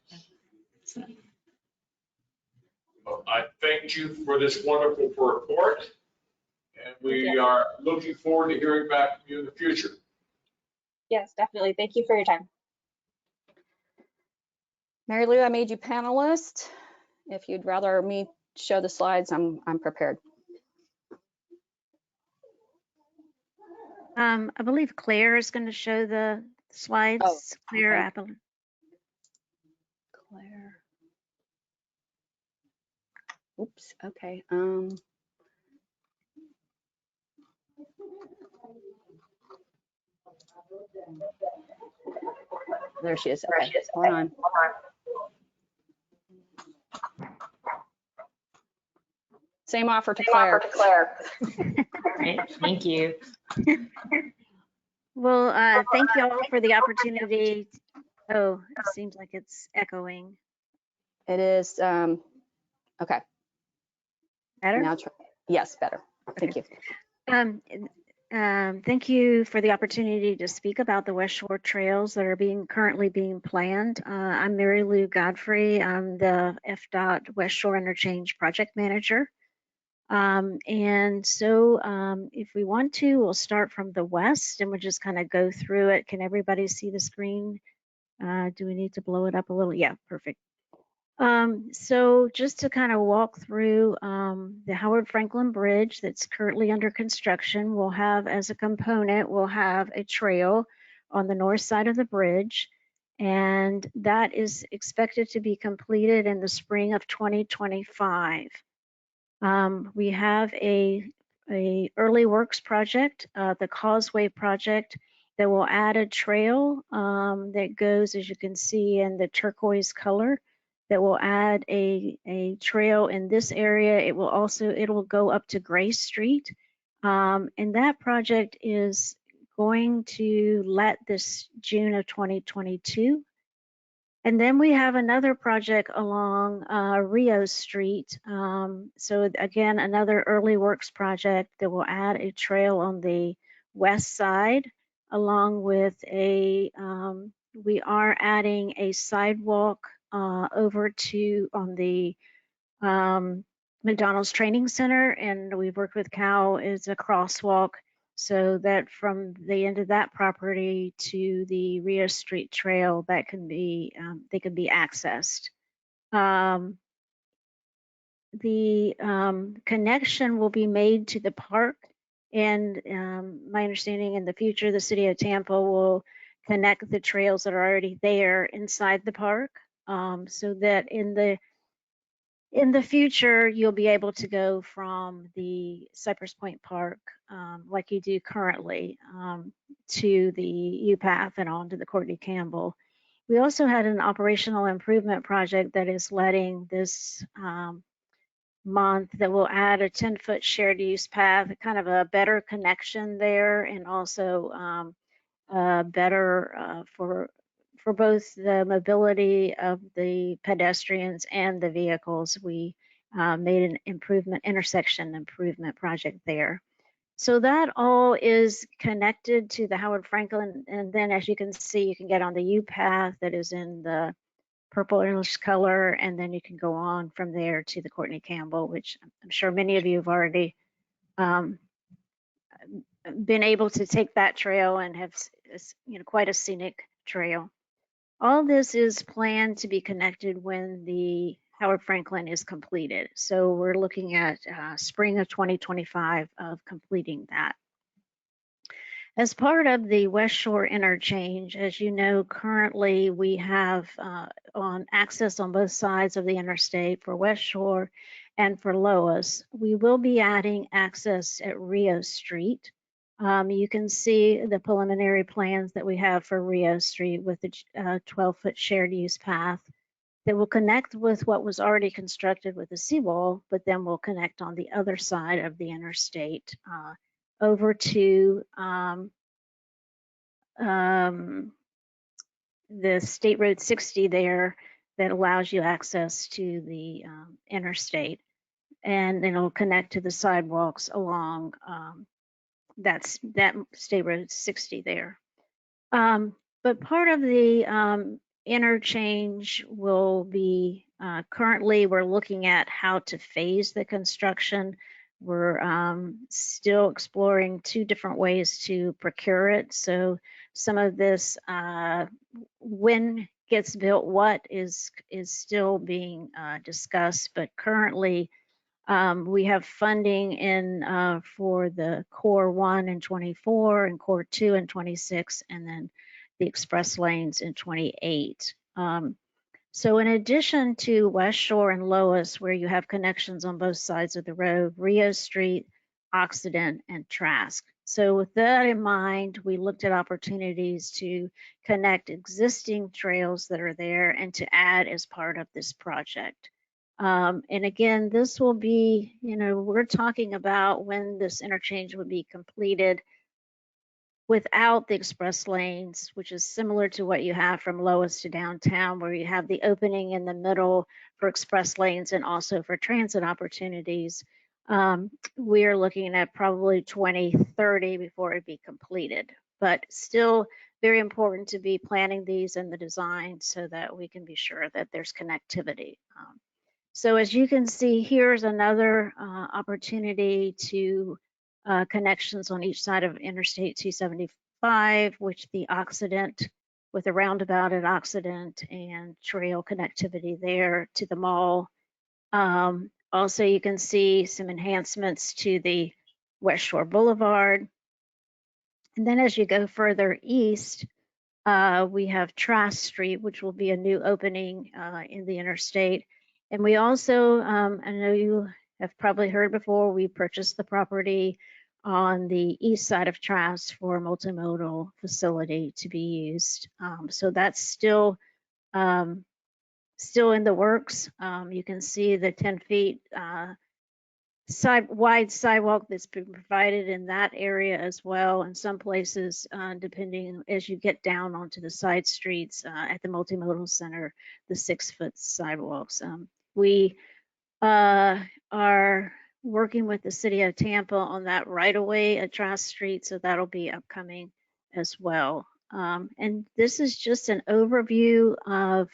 Well, I thank you for this wonderful report, and we are looking forward to hearing back from you in the future. Yes, definitely. Thank you for your time. Mary Lou, I made you panelist. If you'd rather me show the slides, I'm prepared. I believe Claire is going to show the slides. Oh, Claire okay. Apple. Claire. Oops, okay. There she is. Okay, hold on. Same offer to Claire. Great, thank you. Well, thank you all for the opportunity. Oh, it seems like it's echoing. It is, okay. Better? Now try, yes, better. Thank you. Thank you for the opportunity to speak about the Westshore trails that are currently being planned. I'm Mary Lou Godfrey. I'm the FDOT Westshore Interchange project manager. And so if we want to, we'll start from the west and we'll just kind of go through it. Can everybody see the screen? Do we need to blow it up a little? Yeah, perfect. So just to kind of walk through the Howard Franklin Bridge that's currently under construction, we'll have as a component, we'll have a trail on the north side of the bridge, and that is expected to be completed in the spring of 2025. We have a early works project, the Causeway project, that will add a trail that goes, as you can see, in the turquoise color, that will add a trail in this area. It will go up to Grace Street. And that project is going to let this June of 2022. And then we have another project along Rio Street. So again, another early works project that will add a trail on the west side, along with we are adding a sidewalk over to on the McDonald's Training Center, and we've worked with Cal as a crosswalk so that from the end of that property to the Rio Street Trail, that can be they can be accessed. The connection will be made to the park, and my understanding in the future, the city of Tampa will connect the trails that are already there inside the park, so that in the future, you'll be able to go from the Cypress Point Park, like you do currently, to the U-Path and on to the Courtney Campbell. We also had an operational improvement project that is letting this month that will add a 10-foot shared use path, kind of a better connection there, and also better for both the mobility of the pedestrians and the vehicles. We made an intersection improvement project there. So that all is connected to the Howard Franklin, and then as you can see, you can get on the U-Path that is in the purplish color, and then you can go on from there to the Courtney Campbell, which I'm sure many of you have already been able to take that trail and have, quite a scenic trail. All this is planned to be connected when the Howard Franklin is completed. So we're looking at spring of 2025 of completing that. As part of the Westshore Interchange, as you know, currently we have on access on both sides of the interstate for Westshore and for Lois. We will be adding access at Rio Street. You can see the preliminary plans that we have for Rio Street with the 12-foot shared use path that will connect with what was already constructed with the seawall, but then will connect on the other side of the interstate over to the State Road 60 there that allows you access to the interstate, and then it'll connect to the sidewalks along that State Road 60 there. But part of the Interchange will be, currently we're looking at how to phase the construction. We're still exploring 2 different ways to procure it. So some of this, when gets built what is still being discussed, but currently we have funding in for the Core 1 in 24 and Core 2 in 26, and then the express lanes in 28. So in addition to Westshore and Lois, where you have connections on both sides of the road, Rio Street, Occident, and Trask. So with that in mind, we looked at opportunities to connect existing trails that are there and to add as part of this project. And again, this will be, we're talking about when this interchange would be completed without the express lanes, which is similar to what you have from Lois to downtown, where you have the opening in the middle for express lanes and also for transit opportunities. We are looking at probably 2030 before it be completed, but still very important to be planning these in the design so that we can be sure that there's connectivity. So as you can see, here's another opportunity to connections on each side of Interstate 275, which the Occident, with a roundabout at Occident and trail connectivity there to the mall. Also, you can see some enhancements to the Westshore Boulevard. And then as you go further east, we have Trask Street, which will be a new opening in the interstate. And we also, I know you have probably heard before, we purchased the property on the east side of Trask for a multimodal facility to be used. So that's still in the works. You can see the 10 feet wide sidewalk that's been provided in that area as well. In some places, depending as you get down onto the side streets at the multimodal center, the 6-foot sidewalks. We are working with the city of Tampa on that right away at Trask Street, so that'll be upcoming as well. And this is just an overview of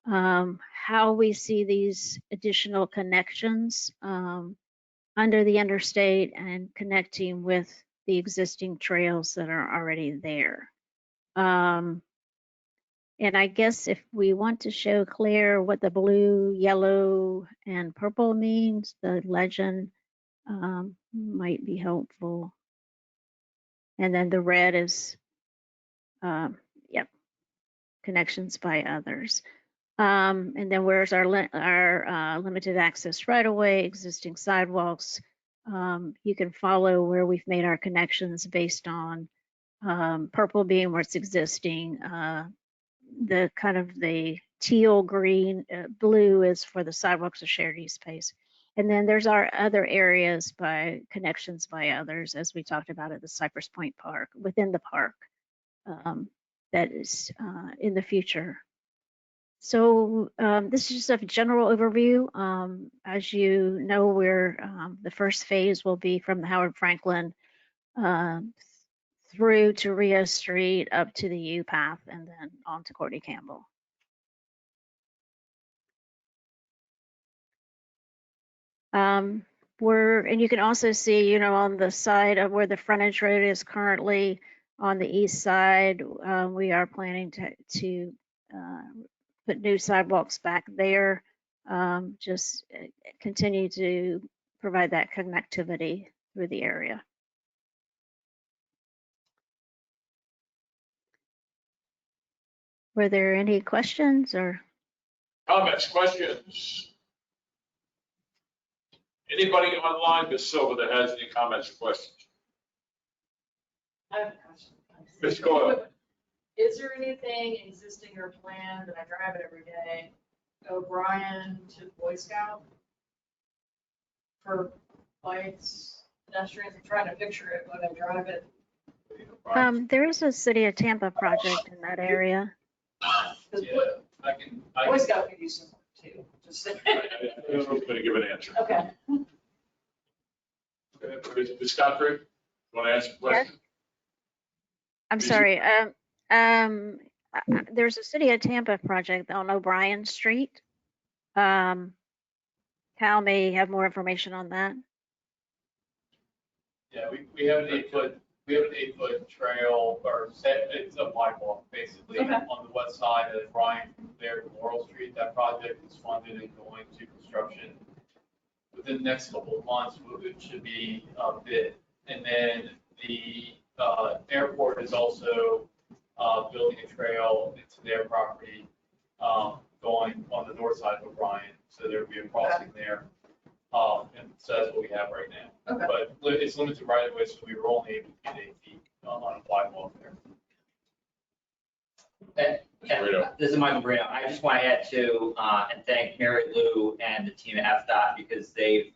how we see these additional connections under the interstate and connecting with the existing trails that are already there. And I guess if we want to show Claire what the blue, yellow, and purple means, the legend might be helpful. And then the red is, yep, connections by others. And then where's our limited access right away, existing sidewalks. You can follow where we've made our connections based on purple being where it's existing, the kind of the teal green, blue is for the sidewalks of shared use space. And then there's our other areas by connections by others, as we talked about at the Cypress Point Park, within the park, that is in the future. So this is just a general overview. As you know, the first phase will be from the Howard Franklin through to Rio Street up to the U path and then on to Courtney Campbell. And you can also see, on the side of where the frontage road is currently on the east side, we are planning to put new sidewalks back there, just continue to provide that connectivity through the area. Were there any questions or? Comments, questions? Anybody online, Ms. Silva, that has any comments or questions? I have a question. Ms. Coyle. Is there anything existing or planned, that I drive it every day, O'Brien to Boy Scout for lights, pedestrians? I'm trying to picture it when I drive it. There is a City of Tampa project in that area. Yeah, Boy Scout could use some work too. Just I'm going to give an answer. okay. Ms. Godfrey, you want to answer the question? I'm sorry. There's a City of Tampa project on O'Brien Street. Cal may have more information on that. Yeah, we have an 8-foot trail, or it's a sidewalk basically on the west side of Bryan from there to Laurel Street. That project is funded and going to construction within the next couple of months. It should be bid. And then the airport is also building a trail into their property going on the north side of O'Brien. So there'll be a crossing there. And so that's what we have right now. Okay. But it's limited right away, so we were only able to get 8 feet on a sidewalk there. This is Michael Brino. I just want to add to and thank Mary Lou and the team at FDOT because they've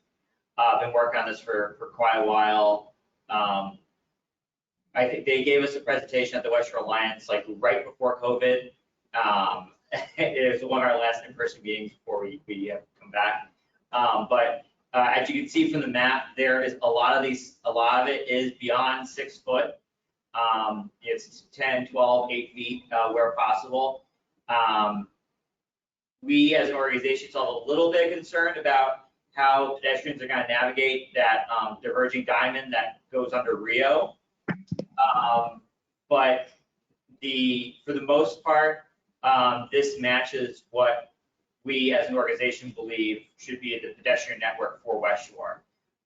been working on this for quite a while. I think they gave us a presentation at the Westshore Alliance like right before COVID. It was one of our last in-person meetings before we have come back. But as you can see from the map, there is a lot of it is beyond 6 foot. It's 10, 12, 8 feet where possible. We as an organization felt a little bit concerned about how pedestrians are going to navigate that diverging diamond that goes under Rio. But for the most part, this matches what we as an organization believe should be the pedestrian network for Westshore.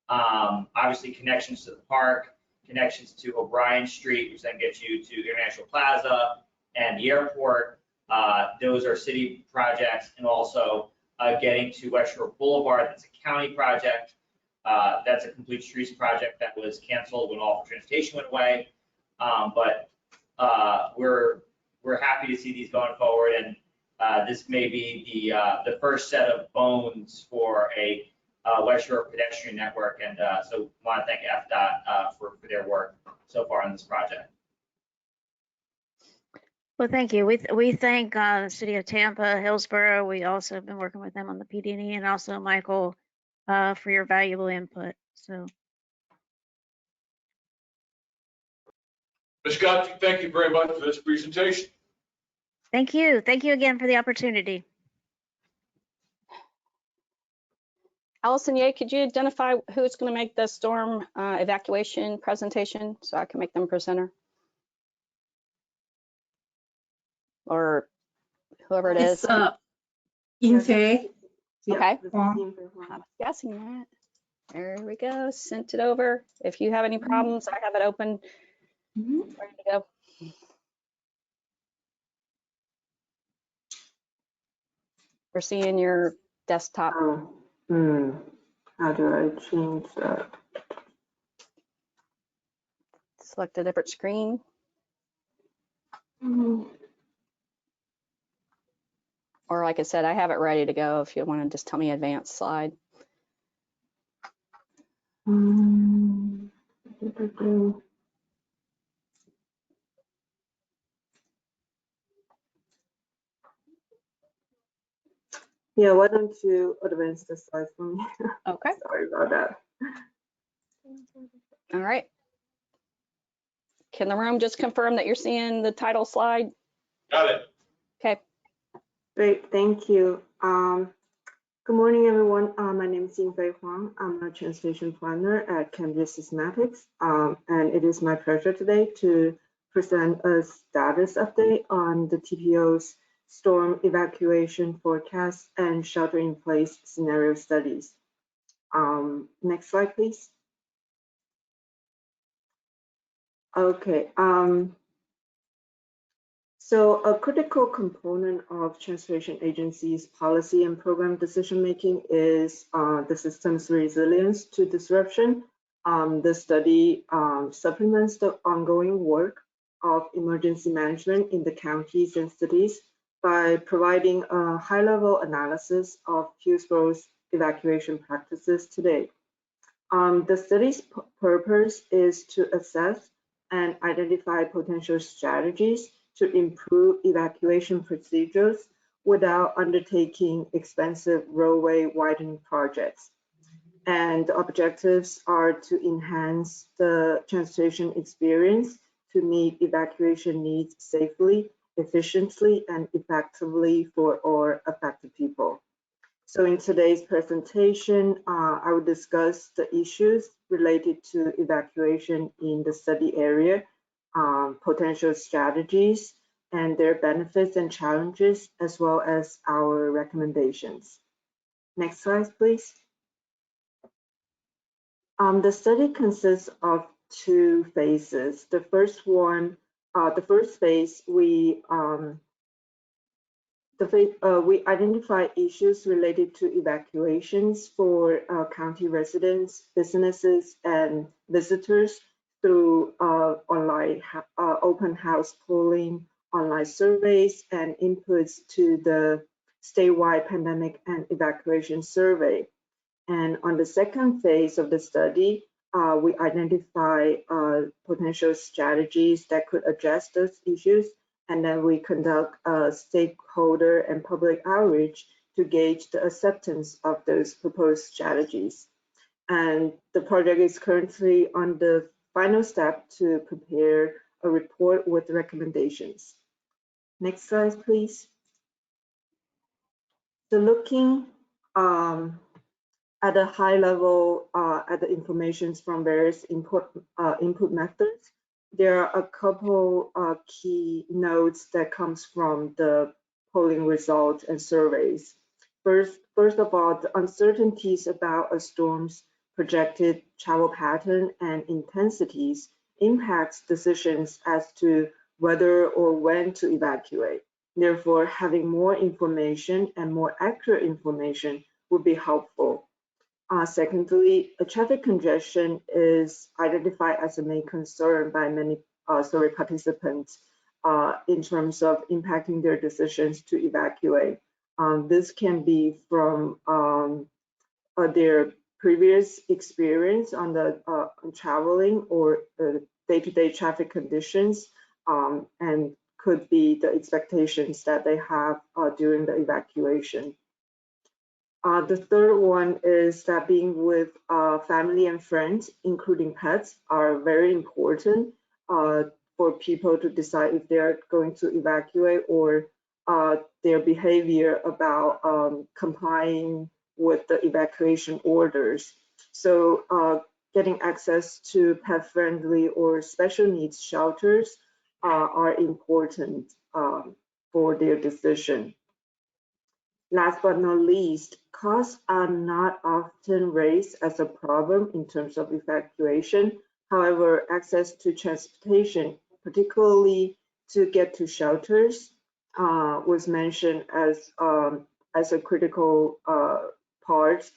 Obviously connections to the park, connections to O'Brien Street, which then gets you to International Plaza and the airport. Those are city projects, and also getting to Westshore Boulevard, that's a county project. That's a complete streets project that was canceled when all transportation went away. But we're happy to see these going forward, and this may be the first set of bones for a Westshore pedestrian network, and so want to thank FDOT for their work so far on this project. Well, thank you. We thank the City of Tampa, Hillsboro. We also have been working with them on the PD&E, and also Michael for your valuable input. So. Ms. Godfrey, thank you very much for this presentation. Thank you. Thank you again for the opportunity. Allison Ye, could you identify who's going to make the storm evacuation presentation so I can make them presenter? Or whoever it is. Yingfei. Okay. I was guessing that. There we go. Sent it over. If you have any problems, I have it open. Ready to go. We're seeing your desktop. How do I change that? Select a different screen. Or like I said, I have it ready to go if you want to just tell me advanced slide. Yeah, why don't you advance the slide for me? Okay. Sorry about that. All right. Can the room just confirm that you're seeing the title slide? Got it. Okay. Great, thank you. Good morning, everyone. My name is Yingfei Huang. I'm a transportation planner at Cambridge Systematics, and it is my pleasure today to present a status update on the TPO's storm evacuation forecast and shelter-in-place scenario studies. Next slide, please. Okay. So a critical component of transportation agencies' policy and program decision-making is the system's resilience to disruption. The study supplements the ongoing work of emergency management in the counties and cities by providing a high-level analysis of Hillsboro's evacuation practices today. The study's purpose is to assess and identify potential strategies to improve evacuation procedures without undertaking expensive roadway widening projects. And the objectives are to enhance the transportation experience to meet evacuation needs safely, efficiently and effectively for all affected people. So in today's presentation, I will discuss the issues related to evacuation in the study area, potential strategies, and their benefits and challenges, as well as our recommendations. Next slide, please. The study consists of two phases. The first phase, we identify issues related to evacuations for county residents, businesses, and visitors through online open house polling, online surveys, and inputs to the statewide pandemic and evacuation survey. And on the second phase of the study, we identify potential strategies that could address those issues, and then we conduct stakeholder and public outreach to gauge the acceptance of those proposed strategies. And the project is currently on the final step to prepare a report with recommendations. Next slide, please. So looking at a high level at the information from various input methods, there are a couple key notes that comes from the polling results and surveys. First of all, the uncertainties about a storm's projected travel pattern and intensities impacts decisions as to whether or when to evacuate. Therefore, having more information and more accurate information would be helpful. Secondly, traffic congestion is identified as a main concern by many survey participants in terms of impacting their decisions to evacuate. This can be from their previous experience on the traveling or day-to-day traffic conditions, and could be the expectations that they have during the evacuation. The third one is that being with family and friends, including pets, are very important for people to decide if they're going to evacuate, or their behavior about complying with the evacuation orders. So getting access to pet-friendly or special needs shelters are important for their decision. Last but not least, costs are not often raised as a problem in terms of evacuation. However, access to transportation, particularly to get to shelters, was mentioned as a critical part.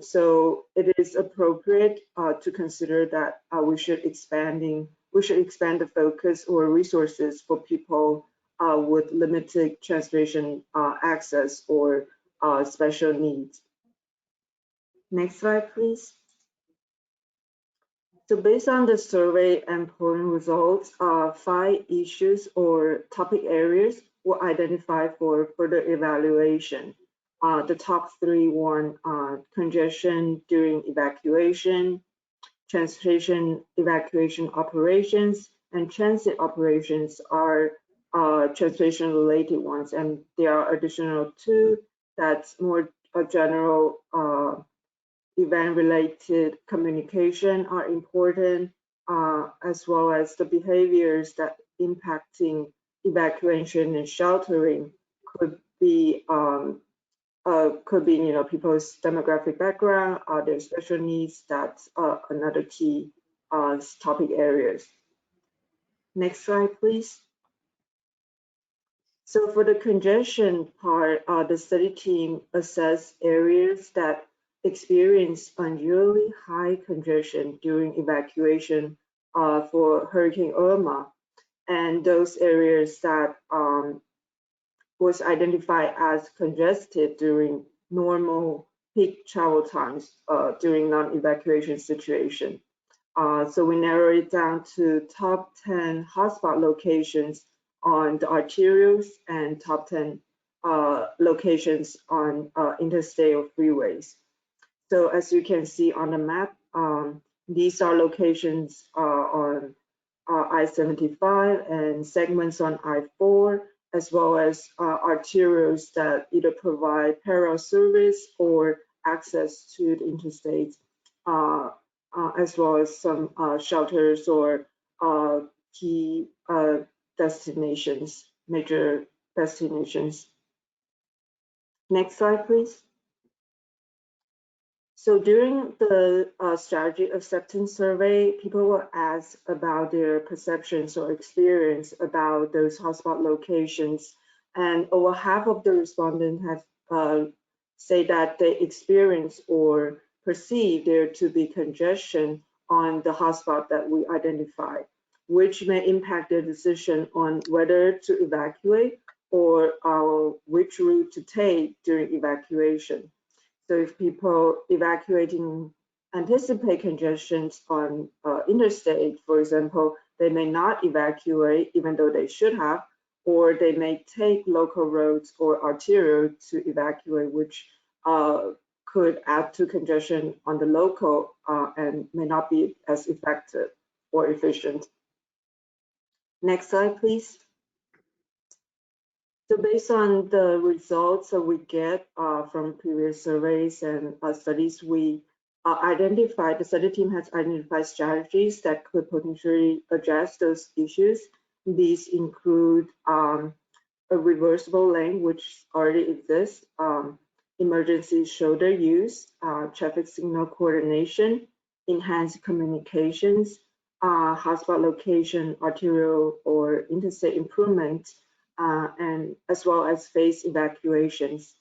So it is appropriate to consider that we should expand the focus or resources for people with limited transportation access or special needs. Next slide, please. So based on the survey and polling results, 5 issues or topic areas were identified for further evaluation. The top 3 were congestion during evacuation, transportation evacuation operations, and transit operations are transportation related ones, and there are additional 2 that's more general event related communication are important, as well as the behaviors that impacting evacuation and sheltering could be people's demographic background, their special needs. That's another key topic areas. Next slide, please. So for the congestion part, the study team assessed areas that experience unusually high congestion during evacuation for Hurricane Irma, and those areas that was identified as congested during normal peak travel times during non-evacuation situation. So we narrowed it down to top 10 hotspot locations on the arterials and top 10 locations on interstate or freeways. So as you can see on the map, these are locations on I-75 and segments on I-4, as well as arterials that either provide parallel service or access to the interstate, as well as some shelters or key destinations, major destinations. Next slide, please. So during the strategy acceptance survey, people were asked about their perceptions or experience about those hotspot locations, and over half of the respondents have say that they experience or perceive there to be congestion on the hotspot that we identified, which may impact their decision on whether to evacuate or which route to take during evacuation. So if people evacuating anticipate congestions on interstate, for example, they may not evacuate even though they should have, or they may take local roads or arterial to evacuate, which could add to congestion on the local and may not be as effective or efficient. Next slide, please. So based on the results that we get from previous surveys and studies, we the study team has identified strategies that could potentially address those issues. These include a reversible lane, which already exists, emergency shoulder use, traffic signal coordination, enhanced communications, hotspot location, arterial or interstate improvement, and as well as phase evacuations.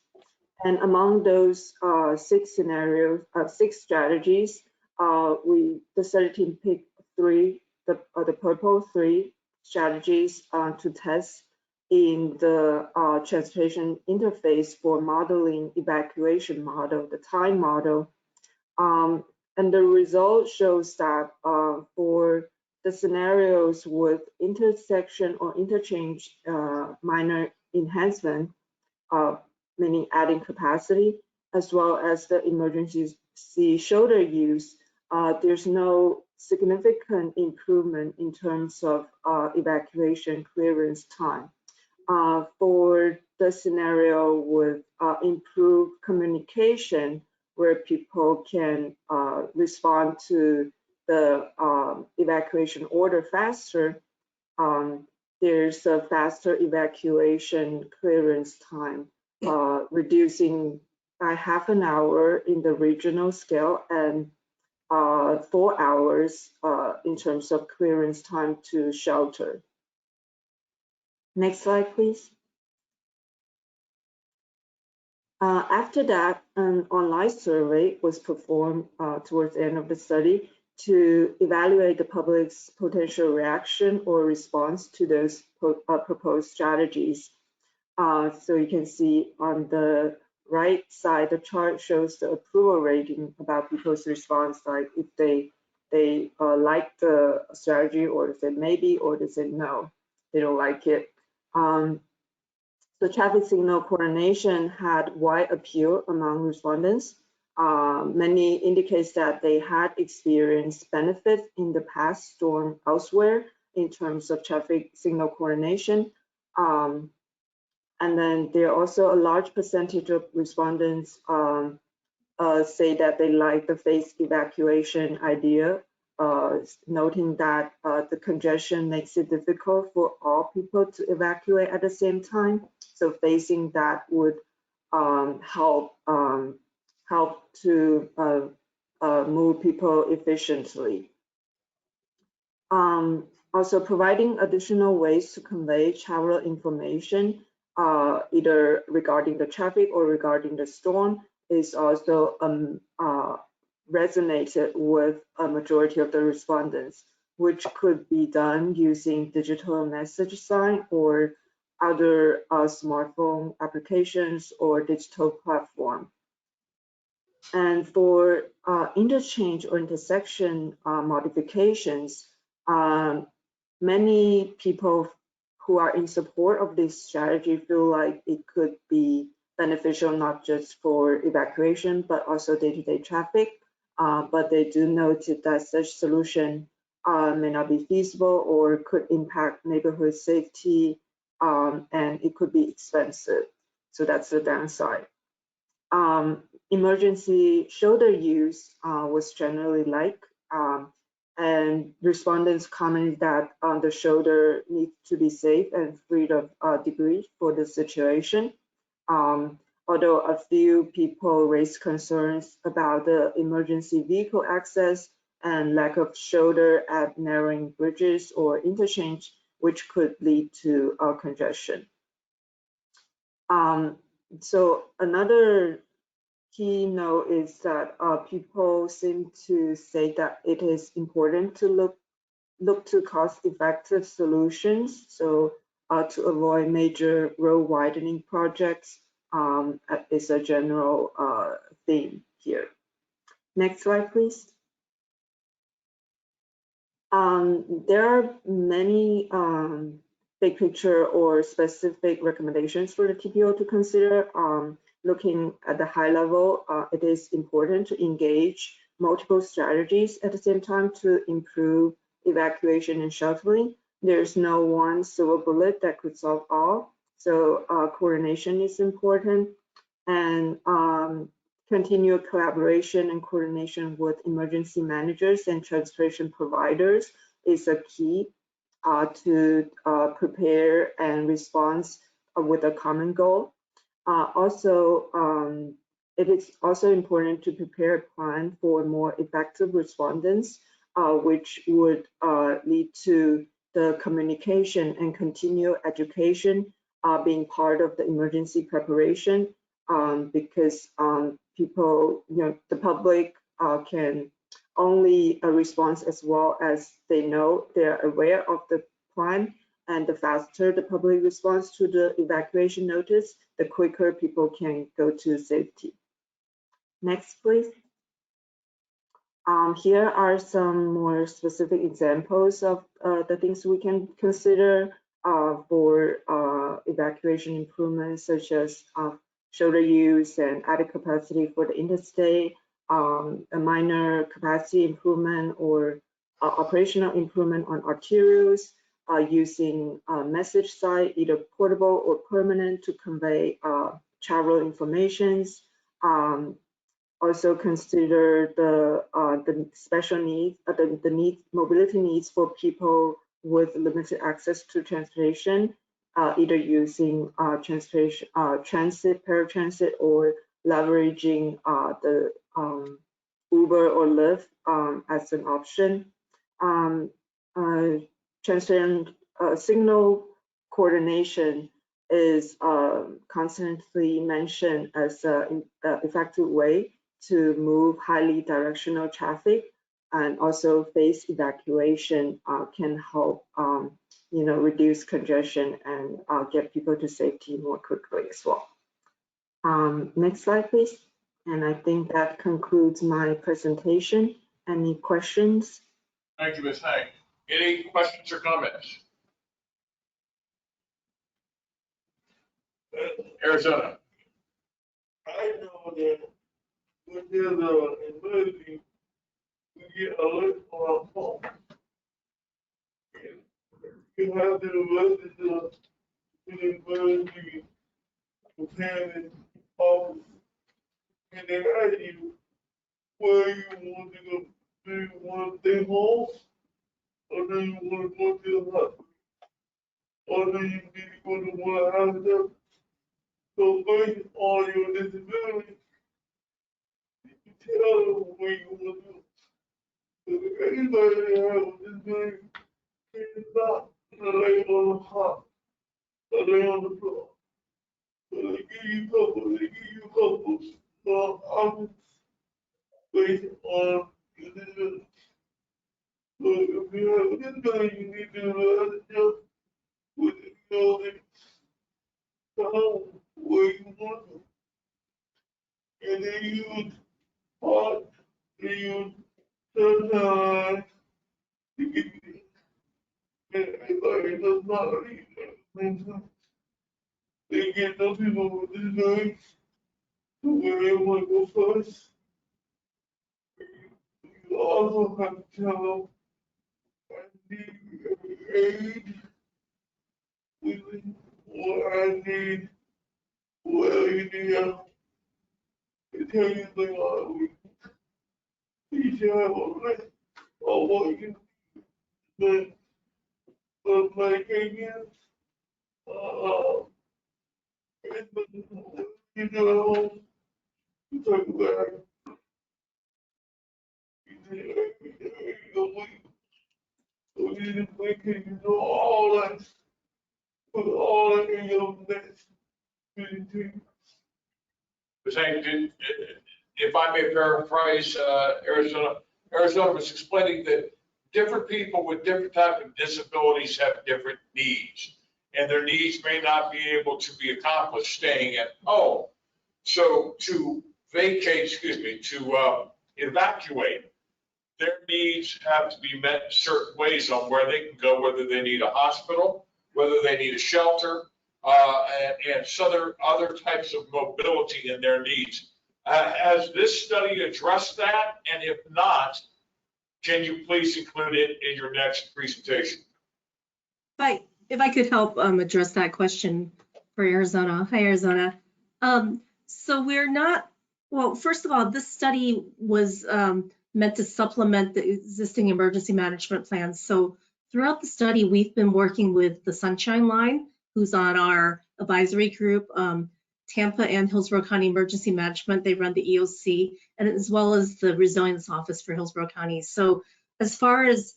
And among those 6 scenarios, 6 strategies, the study team picked 3, the purple 3 strategies to test in the transportation interface for modeling evacuation model, the time model. And the result shows that for the scenarios with intersection or interchange minor enhancement, meaning adding capacity, as well as the emergency shoulder use, there's no significant improvement in terms of evacuation clearance time. For the scenario with improved communication, where people can respond to the evacuation order faster, there's a faster evacuation clearance time, reducing by half an hour in the regional scale and 4 hours in terms of clearance time to shelter. Next slide, please. After that, an online survey was performed towards the end of the study to evaluate the public's potential reaction or response to those proposed strategies. So you can see on the right side, the chart shows the approval rating about people's response, like if they like the strategy, or if they maybe, or they say no, they don't like it. The traffic signal coordination had wide appeal among respondents. Many indicates that they had experienced benefit in the past storm elsewhere in terms of traffic signal coordination. And then there are also a large percentage of respondents say that they like the phase evacuation idea, noting that the congestion makes it difficult for all people to evacuate at the same time. So phasing that would help to move people efficiently. Also providing additional ways to convey traveler information, either regarding the traffic or regarding the storm, is also resonated with a majority of the respondents, which could be done using digital message sign or other smartphone applications or digital platform. And for interchange or intersection modifications, many people who are in support of this strategy feel like it could be beneficial not just for evacuation, but also day-to-day traffic. But they do note that such solution may not be feasible or could impact neighborhood safety, and it could be expensive. So that's the downside. Emergency shoulder use was generally liked, and respondents commented that the shoulder needs to be safe and free of debris for the situation. Although a few people raised concerns about the emergency vehicle access and lack of shoulder at narrowing bridges or interchange, which could lead to congestion. So another key note is that people seem to say that it is important to look to cost-effective solutions. So to avoid major road widening projects is a general theme here. Next slide, please. There are many big picture or specific recommendations for the TPO to consider. Looking at the high level, it is important to engage multiple strategies at the same time to improve evacuation and sheltering. There's no one silver bullet that could solve all. So coordination is important, and continued collaboration and coordination with emergency managers and transportation providers is a key to prepare and respond with a common goal. It is also important to prepare a plan for more effective respondents, which would lead to the communication and continued education being part of the emergency preparation, because people, the public can only respond as well as they know they're aware of the plan, and the faster the public responds to the evacuation notice, the quicker people can go to safety. Next, please. Here are some more specific examples of the things we can consider for evacuation improvements, such as shoulder use and added capacity for the interstate, a minor capacity improvement or operational improvement on arterials, using message site, either portable or permanent, to convey travel informations. Also consider the special needs, the mobility needs for people with limited access to transportation, either using transit, paratransit, or leveraging the Uber or Lyft as an option. Transportation signal coordination is constantly mentioned as an effective way to move highly directional traffic, and also phase evacuation can help reduce congestion and get people to safety more quickly as well. Next slide, please. And I think that concludes my presentation. Any questions? Thank you, Ms. Hank. Any questions or comments? Arizona. I know that when there's an emergency, we get alert on our phone. You have to register to the emergency preparedness office, and they ask you where you want to go. Do you want to stay home, or do you want to go to the hospital, or do you need to go to one hospital? So based on your disability, you tell them where you want to go. So if anybody that has a disability cannot lay on the cot or lay on the floor. So they give you a couple options based on your disability. So if you have a disability, you need to adjust with your town where you want to. And they use hard, they use sometimes to get you. And everybody does not read that. They get those people with disabilities to where they want to go first. You also have to tell them need aid with what I need, where you need help. It tells you things like you should have a list of what you need. But medications, you know, you talk about you know all that, put all that in your next meeting. If I may paraphrase, Arizona was explaining that different people with different types of disabilities have different needs, and their needs may not be able to be accomplished staying at home. So to evacuate, their needs have to be met in certain ways on where they can go, whether they need a hospital, whether they need a shelter, and other types of mobility in their needs. Has this study addressed that? And if not, can you please include it in your next presentation? If I could help address that question for Arizona. Hi, Arizona. So we're not, well, first of all, this study was meant to supplement the existing emergency management plans. So throughout the study, we've been working with the Sunshine Line, who's on our advisory group, Tampa and Hillsborough County Emergency Management. They run the EOC, and as well as the Resilience Office for Hillsborough County. So as far as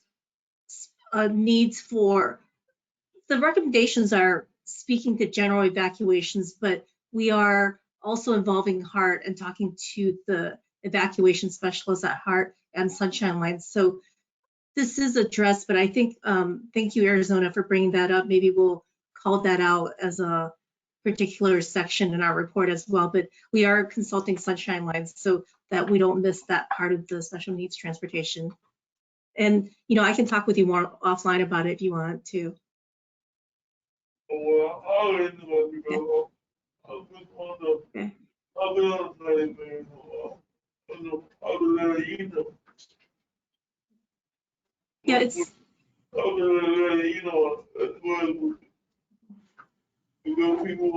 needs for, the recommendations are speaking to general evacuations, but we are also involving HART and talking to the evacuation specialists at HART and Sunshine Line. So this is addressed, but I think, thank you, Arizona, for bringing that up. Maybe we'll call that out as a particular section in our report as well, but we are consulting Sunshine Lines so that we don't miss that part of the special needs transportation. And, you know, I can talk with you more offline about it if you want to. Well, I'll let you know. I'll just want to, I'll be on the same thing. I'll let you know. Yeah, it's. I'll let you know as well. Because people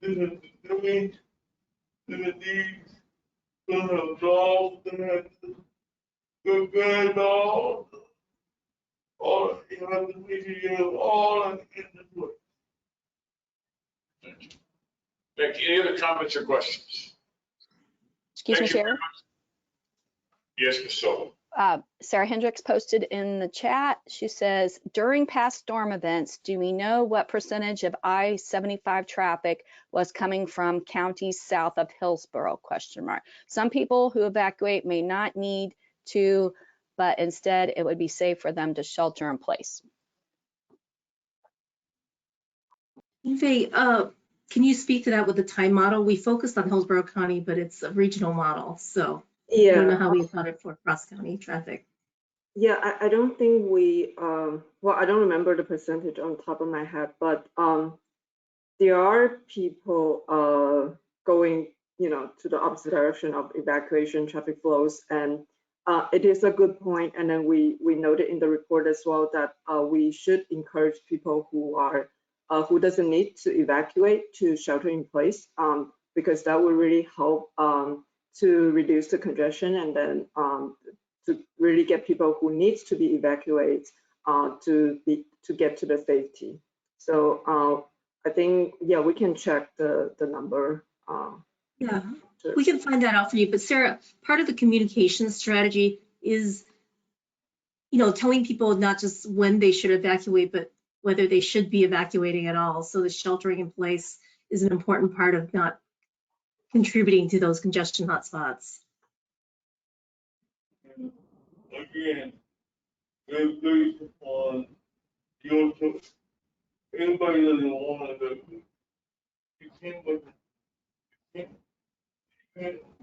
different needs, some have dogs, they have good bad dogs. All you have to make sure you have all in the place. Thank you. Becky, any other comments or questions? Excuse me, Chair. Yes, Ms. Sullivan. Sarah Hendricks posted in the chat. She says, during past storm events, do we know what percentage of I-75 traffic was coming from counties south of Hillsboro? ? Some people who evacuate may not need to, but instead it would be safe for them to shelter in place. Yves, can you speak to that with the time model? We focused on Hillsborough County, but it's a regional model, so yeah. I don't know how we accounted for cross-county traffic. Yeah, I don't think we, well, I don't remember the percentage on top of my head, but there are people going, you know, to the opposite direction of evacuation traffic flows, and it is a good point. And then we noted in the report as well that we should encourage people who are who doesn't need to evacuate to shelter in place, because that will really help to reduce the congestion, and then to really get people who needs to be evacuated to get to the safety. So I think, yeah, we can check the number. Yeah, we can find that out for you. But Sarah, part of the communication strategy is, you know, telling people not just when they should evacuate, but whether they should be evacuating at all. So the sheltering in place is an important part of not contributing to those congestion hotspots. Again, it's based upon your choice. Everybody doesn't want to do it. You can't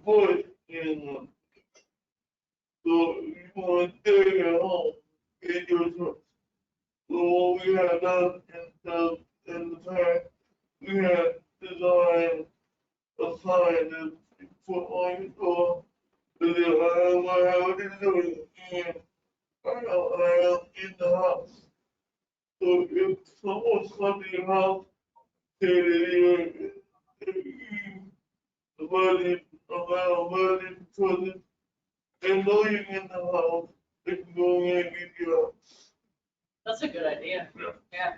put in one. So you want to stay at home, it's your choice. So what we have done in the past, we have designed a sign to put on your door, whatever to do it. And in the house. So if someone's coming to your house, say that they're flooding, they know you're in the house, they can go in and get you out. That's a good idea. Yeah.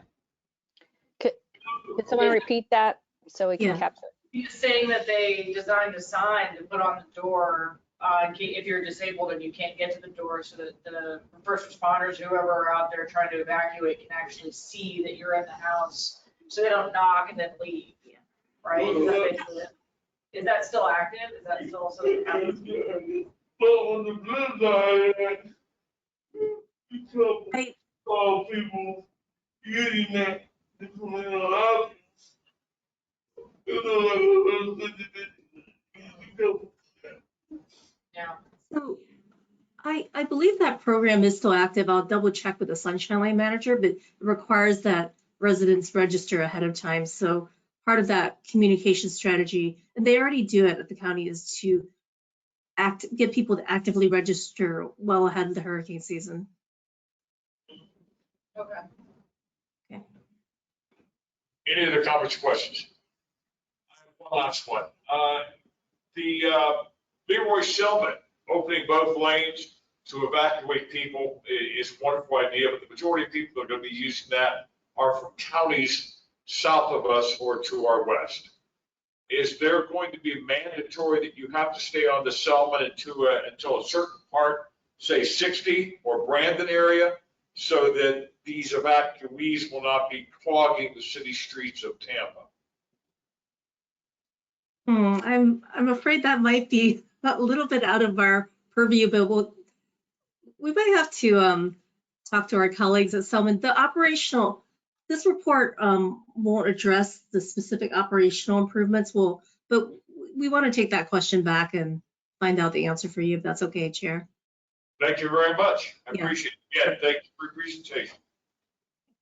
Could someone repeat that so we can Yeah. capture? You're saying that they designed a sign to put on the door, if you're disabled and you can't get to the door, so that the first responders, whoever are out there trying to evacuate, can actually see that you're in the house, so they don't knock and then leave, right? Is that basically it? Is that still active? Is that still something that happens? But on the blue side, you tell people using that to come in on options. Yeah. So I believe that program is still active. I'll double check with the Sunshine Line manager, but it requires that residents register ahead of time. So part of that communication strategy, and they already do it at the county, is to get people to actively register well ahead of the hurricane season. Okay. Any other comments or questions? I have one last one. The Leroy Selman opening both lanes to evacuate people is a wonderful idea, but the majority of people that are going to be using that are from counties south of us or to our west. Is there going to be mandatory that you have to stay on the Selman until a certain part, say 60 or Brandon area, so that these evacuees will not be clogging the city streets of Tampa? I'm afraid that might be a little bit out of our purview, but we might have to talk to our colleagues at Selman. This report won't address the specific operational improvements, but we want to take that question back and find out the answer for you, if that's okay, Chair. Thank you very much. I Yeah. appreciate it. Yeah, thank you for your presentation.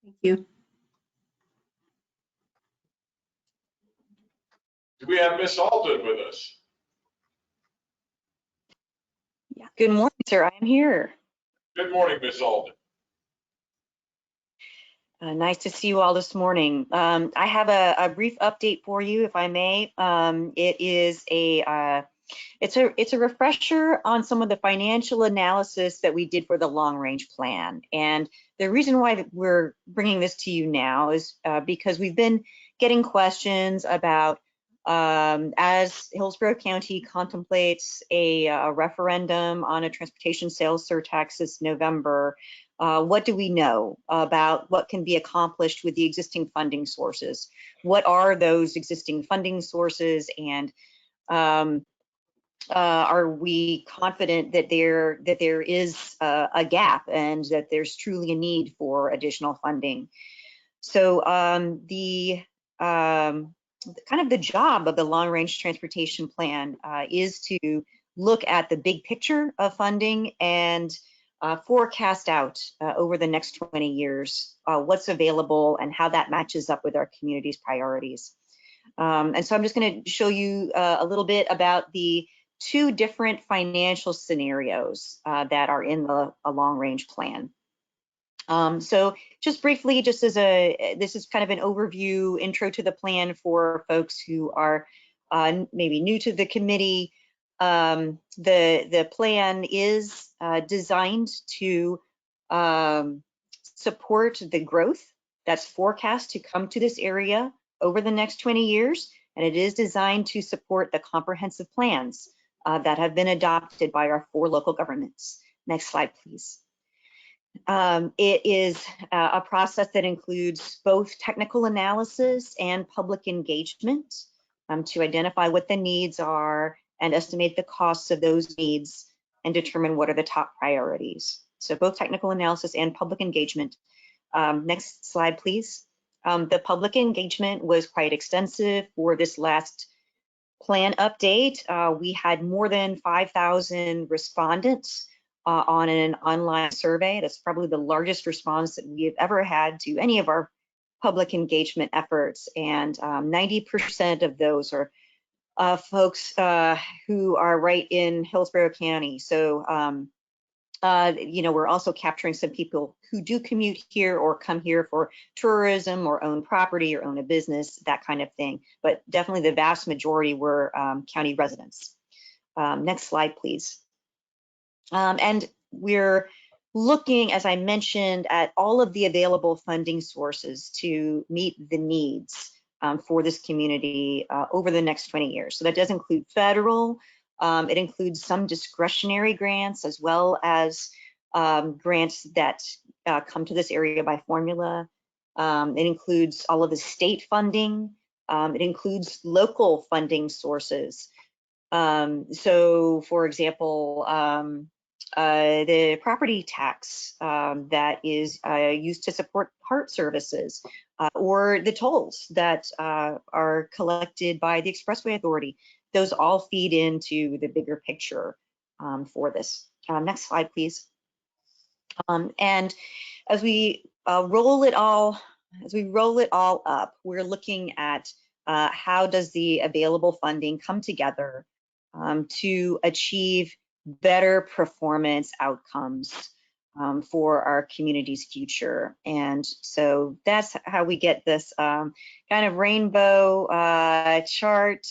Thank you. Do we have Miss Alden with us? Good morning, sir. I am here. Good morning, Miss Alden. Nice to see you all this morning. I have a brief update for you, if I may. It is it's a refresher on some of the financial analysis that we did for the long range plan. And the reason why we're bringing this to you now is because we've been getting questions about as Hillsboro County contemplates a referendum on a transportation sales surtax this November. What do we know about what can be accomplished with the existing funding sources? What are those existing funding sources, and are we confident that there is a gap and that there's truly a need for additional funding? So kind of the job of the long range transportation plan is to look at the big picture of funding and forecast out over the next 20 years what's available and how that matches up with our community's priorities. And so I'm just going to show you a little bit about the two different financial scenarios that are in the long range plan. So just briefly, just as this is kind of an overview intro to the plan for folks who are maybe new to the committee. The plan is designed to support the growth that's forecast to come to this area over the next 20 years. And it is designed to support the comprehensive plans that have been adopted by our 4 local governments. Next slide, please. It is a process that includes both technical analysis and public engagement to identify what the needs are and estimate the costs of those needs and determine what are the top priorities. So both technical analysis and public engagement. Next slide, please. The public engagement was quite extensive for this last plan update. We had more than 5,000 respondents on an online survey. That's probably the largest response that we have ever had to any of our public engagement efforts. And 90% of those are folks who are right in Hillsboro County. So we're also capturing some people who do commute here or come here for tourism or own property or own a business, that kind of thing. But definitely the vast majority were county residents. Next slide, please. And we're looking, as I mentioned, at all of the available funding sources to meet the needs for this community over the next 20 years. So that does include federal, it includes some discretionary grants, as well as grants that come to this area by formula. It includes all of the state funding. It includes local funding sources. So for example, the property tax that is used to support heart services, or the tolls that are collected by the Expressway Authority. Those all feed into the bigger picture for this. Next slide, please. And as we roll it all up, we're looking at how does the available funding come together to achieve better performance outcomes for our community's future. And so that's how we get this kind of rainbow chart.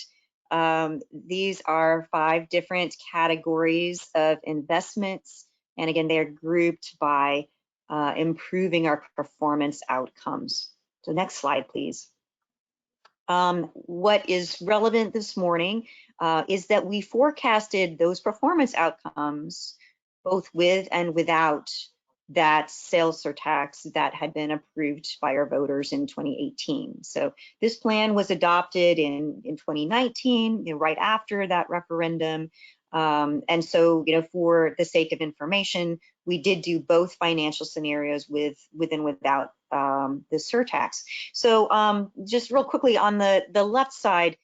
These are 5 different categories of investments. And again, they're grouped by improving our performance outcomes. So next slide, please. What is relevant this morning is that we forecasted those performance outcomes both with and without that sales surtax that had been approved by our voters in 2018. So this plan was adopted in 2019, right after that referendum. And so, for the sake of information, we did do both financial scenarios with and without the surtax. So just real quickly on the left side,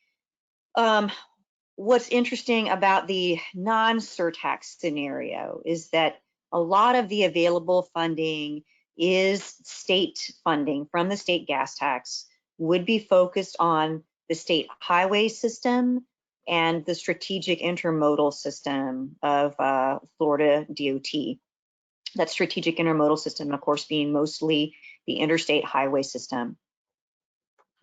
what's interesting about the non-surtax scenario is that a lot of the available funding is state funding from the state gas tax, would be focused on the state highway system and the strategic intermodal system of Florida DOT. That strategic intermodal system, of course, being mostly the interstate highway system.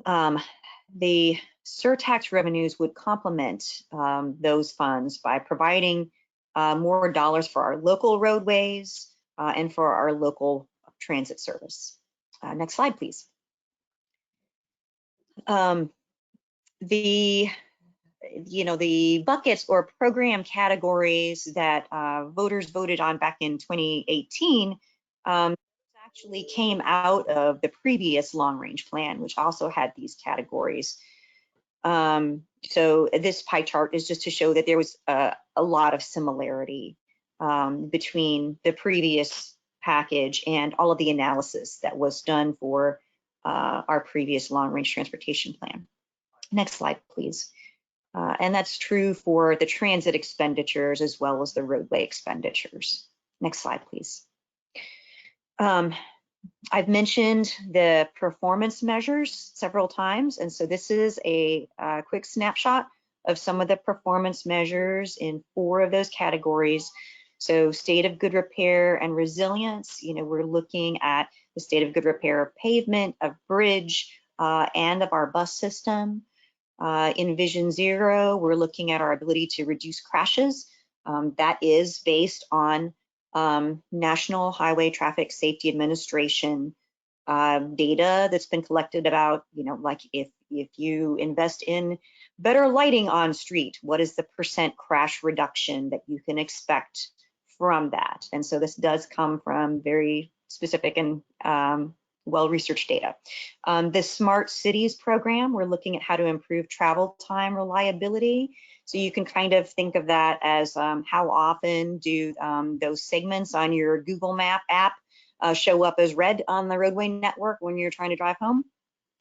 The surtax revenues would complement those funds by providing more dollars for our local roadways and for our local transit service. Next slide, please. The buckets or program categories that voters voted on back in 2018 actually came out of the previous long-range plan, which also had these categories. So this pie chart is just to show that there was a lot of similarity between the previous package and all of the analysis that was done for our previous long-range transportation plan. Next slide, please. And that's true for the transit expenditures as well as the roadway expenditures. Next slide, please. I've mentioned the performance measures several times, and so this is a quick snapshot of some of the performance measures in 4 of those categories. So state of good repair and resilience, we're looking at the state of good repair of pavement, of bridge, and of our bus system. In Vision Zero, we're looking at our ability to reduce crashes. That is based on National Highway Traffic Safety Administration data that's been collected about, like if you invest in better lighting on street, what is the % crash reduction that you can expect from that? And so this does come from very specific and well-researched data. The Smart Cities program, we're looking at how to improve travel time reliability. So you can kind of think of that as how often do those segments on your Google Map app show up as red on the roadway network when you're trying to drive home.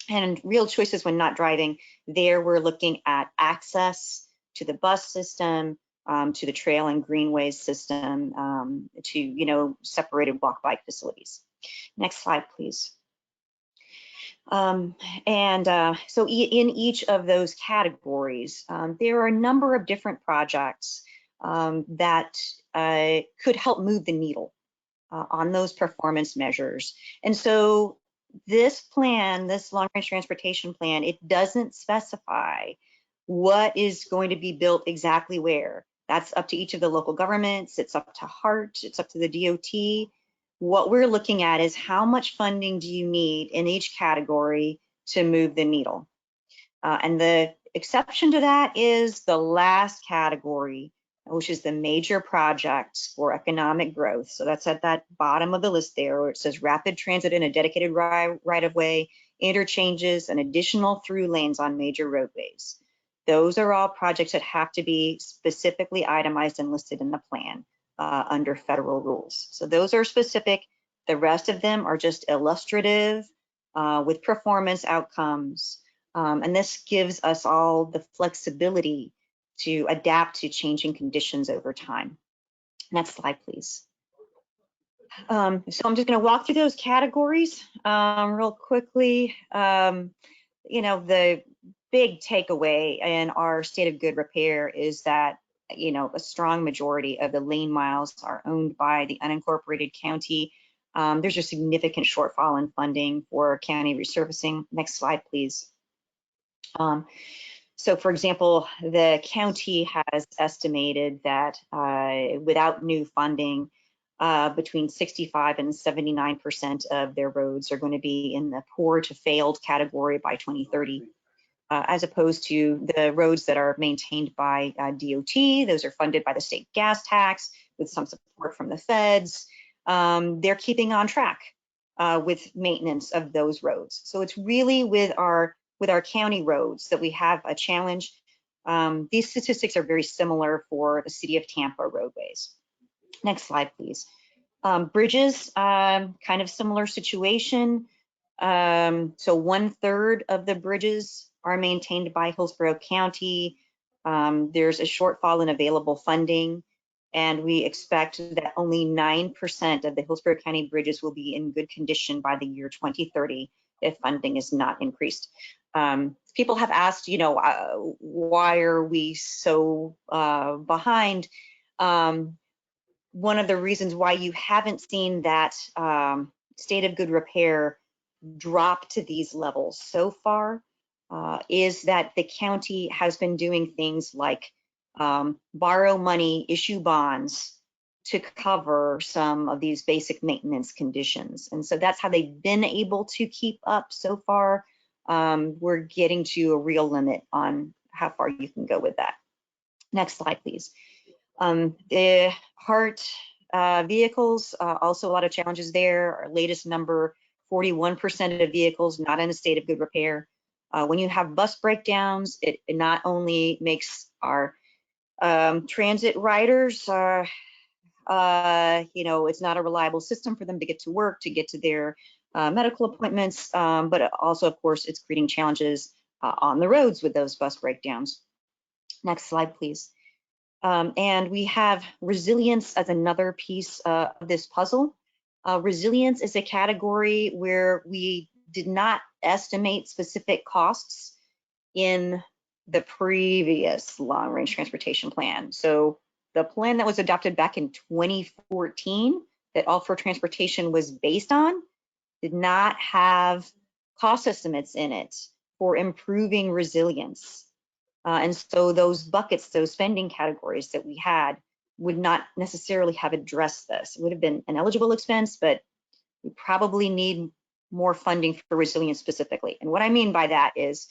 And real choices when not driving, there we're looking at access to the bus system, to the trail and greenways system, to separated walk bike facilities. Next slide, please. So in each of those categories, there are a number of different projects that could help move the needle on those performance measures. And so this plan, this long-range transportation plan, it doesn't specify what is going to be built exactly where. That's up to each of the local governments, it's up to HART, it's up to the DOT. What we're looking at is how much funding do you need in each category to move the needle. And the exception to that is the last category, which is the major projects for economic growth. So that's at that bottom of the list there, where it says rapid transit in a dedicated right-of-way, interchanges, and additional through lanes on major roadways. Those are all projects that have to be specifically itemized and listed in the plan under federal rules. So those are specific. The rest of them are just illustrative with performance outcomes. And this gives us all the flexibility to adapt to changing conditions over time. Next slide, please. So I'm just going to walk through those categories real quickly. You know, the big takeaway in our state of good repair is that, you know, a strong majority of the lane miles are owned by the unincorporated county. There's a significant shortfall in funding for county resurfacing. Next slide, please. So for example, the county has estimated that without new funding, between 65 and 79% of their roads are going to be in the poor to failed category by 2030, as opposed to the roads that are maintained by DOT. Those are funded by the state gas tax with some support from the feds. They're keeping on track with maintenance of those roads. So it's really with our county roads that we have a challenge. These statistics are very similar for the city of Tampa roadways. Next slide, please. Bridges, kind of similar situation. So 1/3 of the bridges are maintained by Hillsboro County. There's a shortfall in available funding, and we expect that only 9% of the Hillsboro County bridges will be in good condition by the year 2030 if funding is not increased. People have asked, you know, why are we so behind? One of the reasons why you haven't seen that state of good repair drop to these levels so far is that the county has been doing things like borrow money, issue bonds to cover some of these basic maintenance conditions. And so that's how they've been able to keep up so far. We're getting to a real limit on how far you can go with that. Next slide, please. The HART vehicles, also a lot of challenges there. Our latest number, 41% of vehicles not in a state of good repair. When you have bus breakdowns, it not only makes our transit riders, you know, it's not a reliable system for them to get to work, to get to their medical appointments, but also, of course, it's creating challenges on the roads with those bus breakdowns. Next slide, please. And we have resilience as another piece of this puzzle. Resilience is a category where we did not estimate specific costs in the previous long-range transportation plan. So the plan that was adopted back in 2014 that All for Transportation was based on did not have cost estimates in it for improving resilience. And so those buckets, those spending categories that we had would not necessarily have addressed this. It would have been an eligible expense, but we probably need more funding for resilience specifically. And what I mean by that is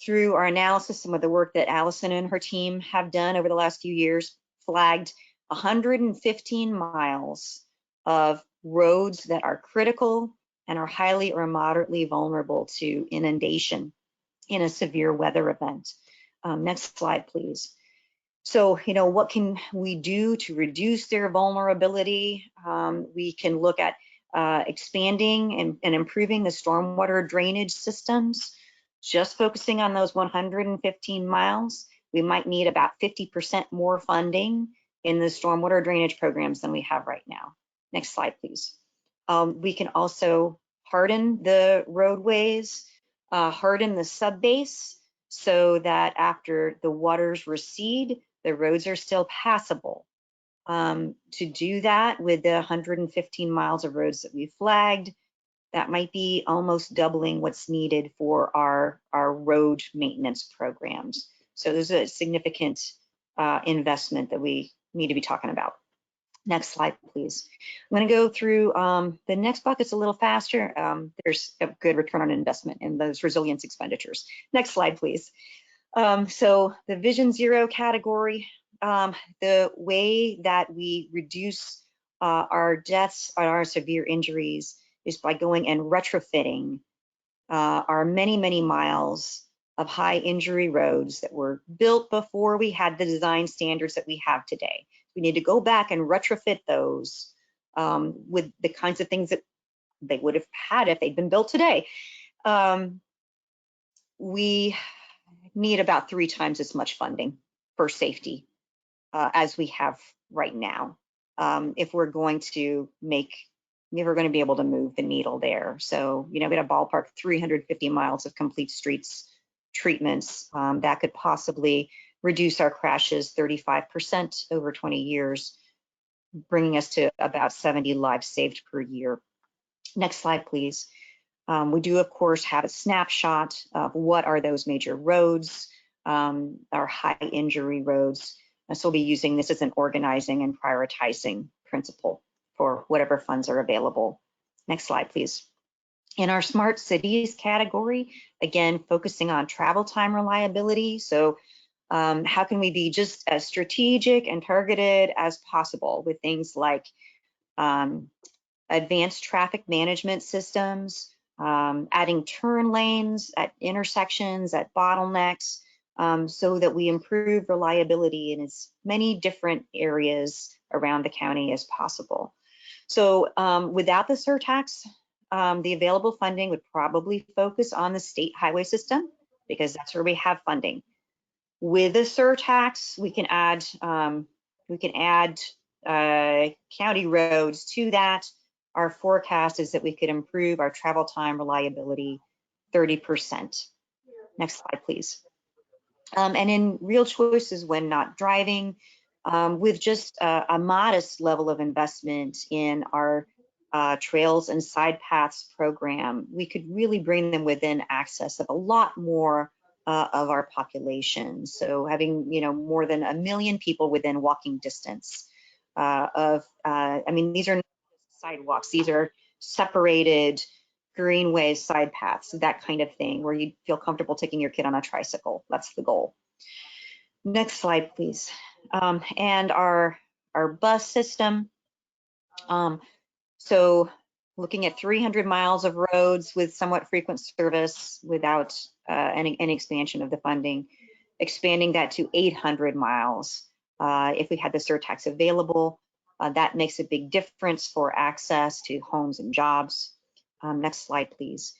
through our analysis, some of the work that Allison and her team have done over the last few years, flagged 115 miles of roads that are critical and are highly or moderately vulnerable to inundation in a severe weather event. Next slide, please. So, you know, what can we do to reduce their vulnerability? We can look at expanding and improving the stormwater drainage systems. Just focusing on those 115 miles, we might need about 50% more funding in the stormwater drainage programs than we have right now. Next slide, please. We can also harden the roadways, harden the subbase, so that after the waters recede, The roads are still passable. To do that with the 115 miles of roads that we flagged, that might be almost doubling what's needed for our road maintenance programs. So there's a significant investment that we need to be talking about. Next slide, please. I'm going to go through the next bucket's a little faster. There's a good return on investment in those resilience expenditures. Next slide, please. So the Vision Zero category, the way that we reduce our deaths and our severe injuries is by going and retrofitting our many, many miles of high injury roads that were built before we had the design standards that we have today. We need to go back and retrofit those with the kinds of things that they would have had if they'd been built today. We need about 3 times as much funding for safety as we have right now, if we're going to be able to move the needle there. So, we got a ballpark 350 miles of complete streets treatments that could possibly reduce our crashes 35% over 20 years, bringing us to about 70 lives saved per year. Next slide, please. We do, of course, have a snapshot of what are those major roads, our high injury roads. So we'll be using this as an organizing and prioritizing principle for whatever funds are available. Next slide, please. In our smart cities category, again, focusing on travel time reliability. So how can we be just as strategic and targeted as possible with things like advanced traffic management systems, adding turn lanes at intersections, at bottlenecks, so that we improve reliability in as many different areas around the county as possible. So without the surtax, the available funding would probably focus on the state highway system because that's where we have funding. With the surtax, we can add county roads to that. Our forecast is that we could improve our travel time reliability 30%. Next slide, please. And in real choices when not driving, with just a modest level of investment in our trails and side paths program, we could really bring them within access of a lot more of our population. So having, more than 1 million people within walking distance these are not sidewalks, these are separated greenways, side paths, that kind of thing, where you feel comfortable taking your kid on a tricycle. That's the goal. Next slide, please. And our bus system. So looking at 300 miles of roads with somewhat frequent service without any expansion of the funding, expanding that to 800 miles if we had the surtax available. That makes a big difference for access to homes and jobs. Next slide, please.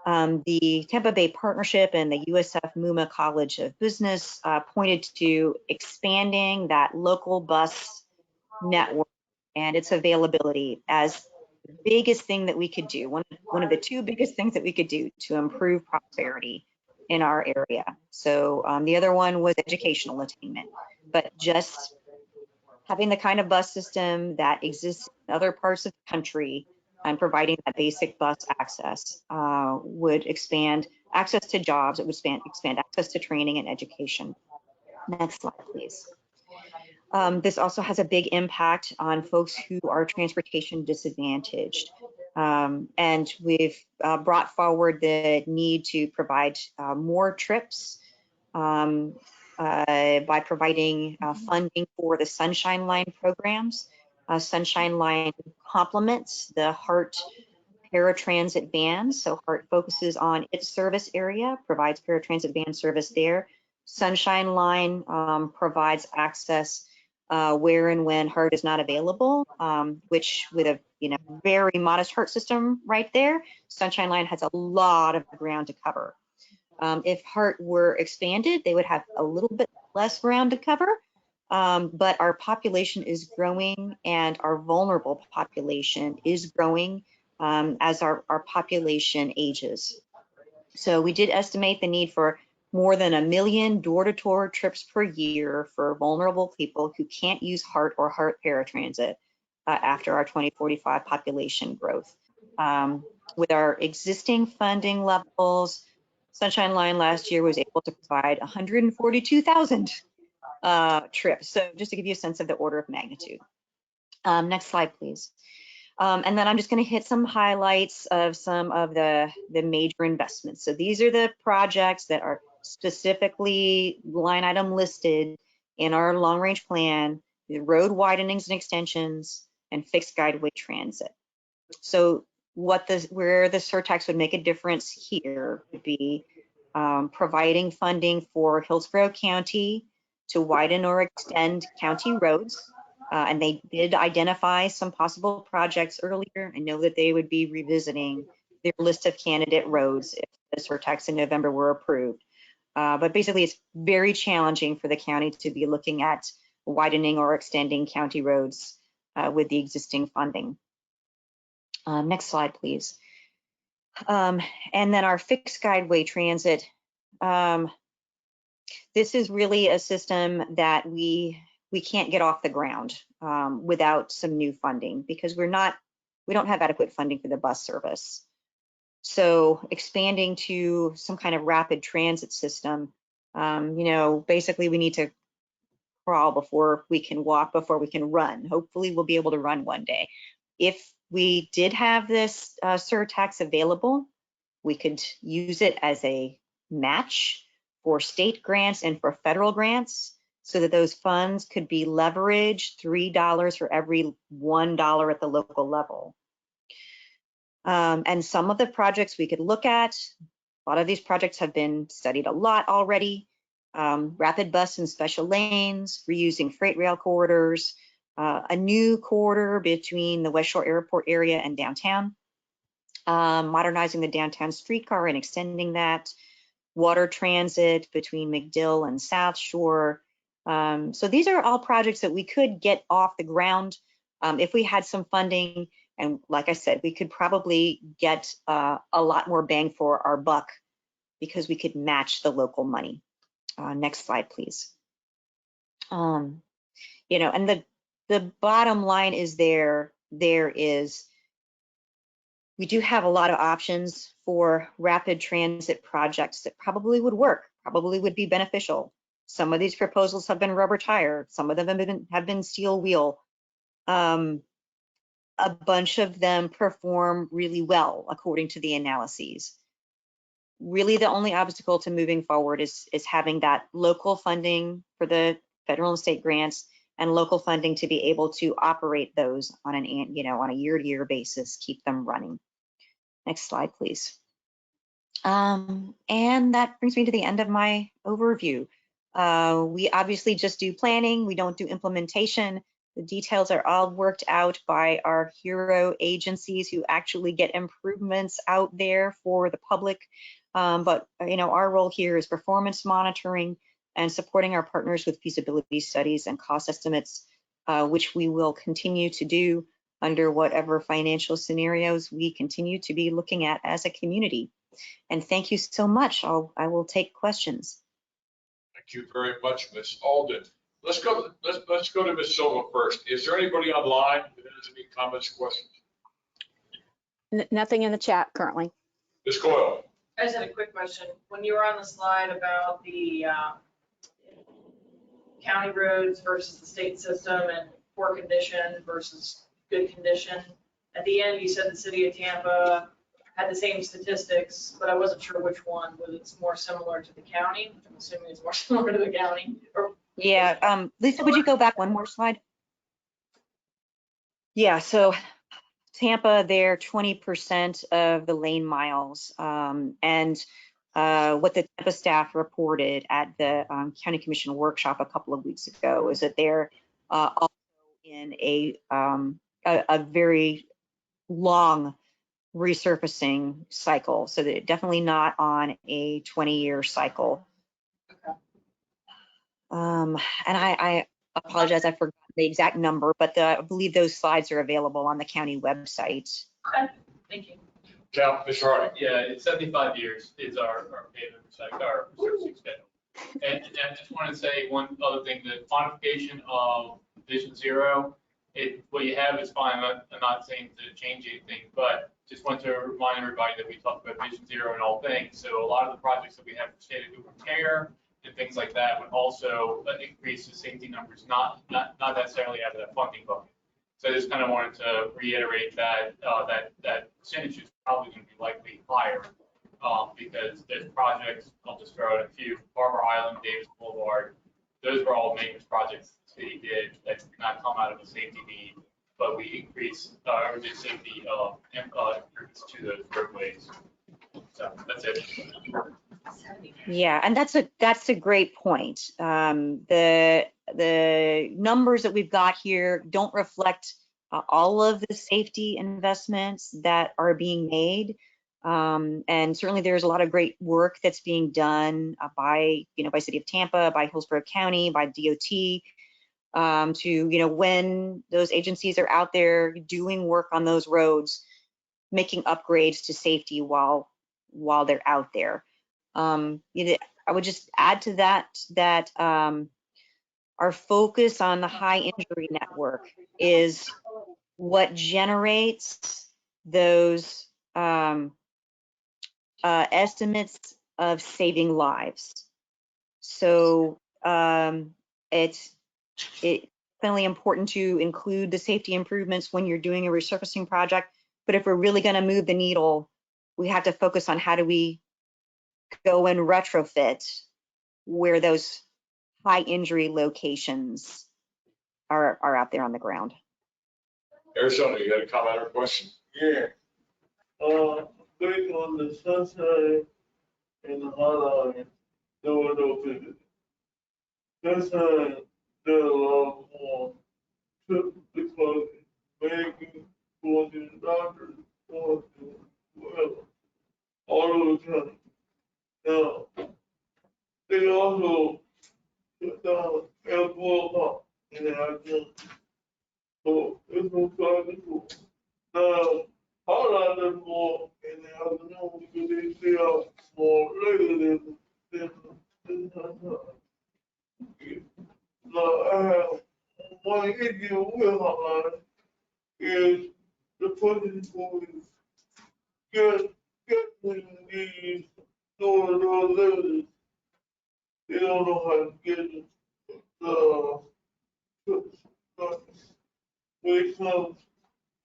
The Tampa Bay Partnership and the USF MUMA College of Business pointed to expanding that local bus network and its availability as the biggest thing that we could do, one of the 2 biggest things that we could do to improve prosperity in our area. So the other one was educational attainment, but just having the kind of bus system that exists in other parts of the country and providing that basic bus access would expand access to jobs. It would expand access to training and education. Next slide, please. This also has a big impact on folks who are transportation disadvantaged. And we've brought forward the need to provide more trips by providing funding for the Sunshine Line programs. Sunshine Line complements the HART paratransit vans. So HART focuses on its service area, provides paratransit van service there. Sunshine Line provides access where and when HART is not available, which with a very modest HART system right there, Sunshine Line has a lot of ground to cover. If HART were expanded, they would have a little bit less ground to cover, but our population is growing and our vulnerable population is growing as our population ages. So we did estimate the need for more than 1 million door-to-door trips per year for vulnerable people who can't use HART or HART paratransit after our 2045 population growth. With our existing funding levels, Sunshine Line last year was able to provide 142,000 trips. So just to give you a sense of the order of magnitude. Next slide, please. And then I'm just going to hit some highlights of some of the major investments. So these are the projects that are specifically line item listed in our long range plan, the road widenings and extensions and fixed guideway transit. So where the surtax would make a difference here would be providing funding for Hillsboro County to widen or extend county roads. And they did identify some possible projects earlier. I know that they would be revisiting their list of candidate roads if the surtax in November were approved. But basically, it's very challenging for the county to be looking at widening or extending county roads with the existing funding. Next slide, please. And then our fixed guideway transit. This is really a system that we can't get off the ground without some new funding because we don't have adequate funding for the bus service. So expanding to some kind of rapid transit system, basically we need to crawl before we can walk, before we can run. Hopefully we'll be able to run one day. If we did have this surtax available, we could use it as a match for state grants and for federal grants so that those funds could be leveraged $3 for every $1 at the local level. And some of the projects we could look at, a lot of these projects have been studied a lot already. Rapid bus and special lanes, reusing freight rail corridors, a new corridor between the Westshore Airport area and downtown, modernizing the downtown streetcar and extending that, water transit between McDill and South Shore. So these are all projects that we could get off the ground if we had some funding. And like I said, we could probably get a lot more bang for our buck because we could match the local money. Next slide, please. And the bottom line is we do have a lot of options for rapid transit projects that probably would work, probably would be beneficial. Some of these proposals have been rubber tire, some of them have been steel wheel. A bunch of them perform really well according to the analyses. Really, the only obstacle to moving forward is having that local funding for the federal and state grants and local funding to be able to operate those on a year-to-year basis, keep them running. Next slide, please. And that brings me to the end of my overview. We obviously just do planning. We don't do implementation. The details are all worked out by our hero agencies who actually get improvements out there for the public. But our role here is performance monitoring and supporting our partners with feasibility studies and cost estimates, which we will continue to do under whatever financial scenarios we continue to be looking at as a community. And thank you so much. I will take questions. Thank you very much, Ms. Alden. Let's go to Ms. Silva first. Is there anybody online that has any comments or questions? Nothing in the chat currently. Ms. Coyle. I just had a quick question. When you were on the slide about the county roads versus the state system and poor condition versus good condition, at the end you said the city of Tampa had the same statistics, but I wasn't sure which one. Was it more similar to the county? I'm assuming it's more similar to the county. Yeah, Lisa, would you go back one more slide? Yeah, so Tampa, they're 20% of the lane miles. And what the Tampa staff reported at the County Commission workshop a couple of weeks ago is that they're also in a very long resurfacing cycle. So they're definitely not on a 20-year cycle. And I apologize, I forgot the exact number, but I believe those slides are available on the county website. Okay, thank you. Ms. Harding. Yeah, it's 75 years is our payment, our servicing schedule. And I just want to say one other thing, the quantification of Vision Zero, what you have is fine. I'm not saying to change anything, but just want to remind everybody that we talked about Vision Zero and all things. So a lot of the projects that we have for state of repair and things like that would also increase the safety numbers, not necessarily out of that funding bucket. So I just kind of wanted to reiterate that that percentage is probably going to be likely higher because there's projects, I'll just throw out a few, Harbor Island, Davis Boulevard, those were all maintenance projects the city did that did not come out of a safety need, but we increased or did safety improvements to those roadways. So that's it. Yeah, and that's a great point. The numbers that we've got here don't reflect all of the safety investments that are being made. And certainly there's a lot of great work that's being done by City of Tampa, by Hillsboro County, by DOT, to, when those agencies are out there doing work on those roads, making upgrades to safety while they're out there. I would just add to that our focus on the high injury network is what generates those estimates of saving lives. So it's definitely important to include the safety improvements when you're doing a resurfacing project. But if we're really going to move the needle, we have to focus on how do we go and retrofit where those high injury locations are out there on the ground. Arizona, you had a comment or question? Yeah. Based on the sunshine and the hotline, there were no visits. Sunshine, there are a lot more trips because maybe going to the doctor, going to whatever, all of the time. Now, they also shut down at 4 o'clock in the afternoon. So it's no traffic. Now, hotline is more in the afternoon because they stay out more later than time. Now, I have one issue with hotline is the person who is getting these door-to-door letters. They don't know how to get the when it comes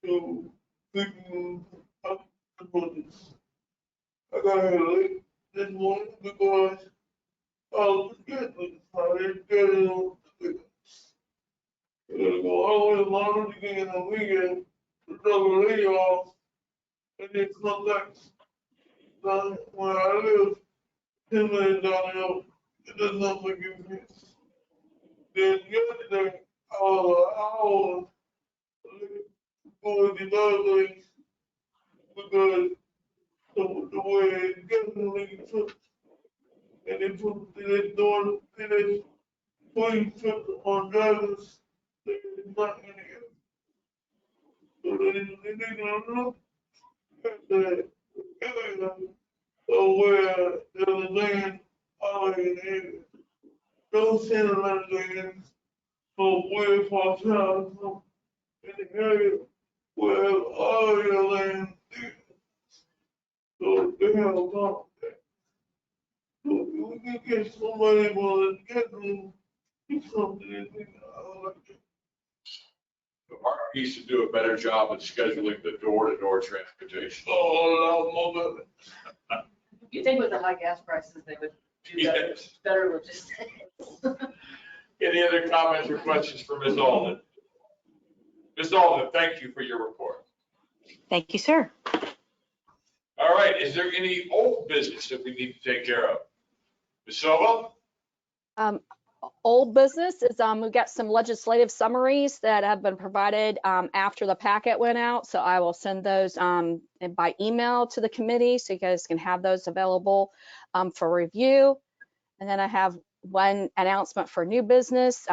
to picking up the bullets. I got here late this morning because I was getting how they get it on the ticket. I gotta go all the way to London to get in the weekend to drop a lady off and then come back. Down where I live, 10 minutes down the road, it does not make any sense. Then yesterday, I was going to the other things because the way it definitely took, and they put 20 trips on drivers that is not in the area. So they need to look at the area where there's a land already in the area. Don't send a lot of lands from way far south in the area where all your land is. So they have a problem with that. So if we can get somebody willing to get them, do something, like that. The park needs to do a better job of scheduling the door-to-door transportation. Oh, a lot more better. You think with the high gas prices, they would do better logistics? Any other comments or questions for Ms. Alden? Ms. Alden, thank you for your report. Thank you, sir. All right, is there any old business that we need to take care of? Ms. Silva? Old business is we've got some legislative summaries that have been provided after the packet went out. So I will send those by email to the committee so you guys can have those available for review. And then I have one announcement for new business.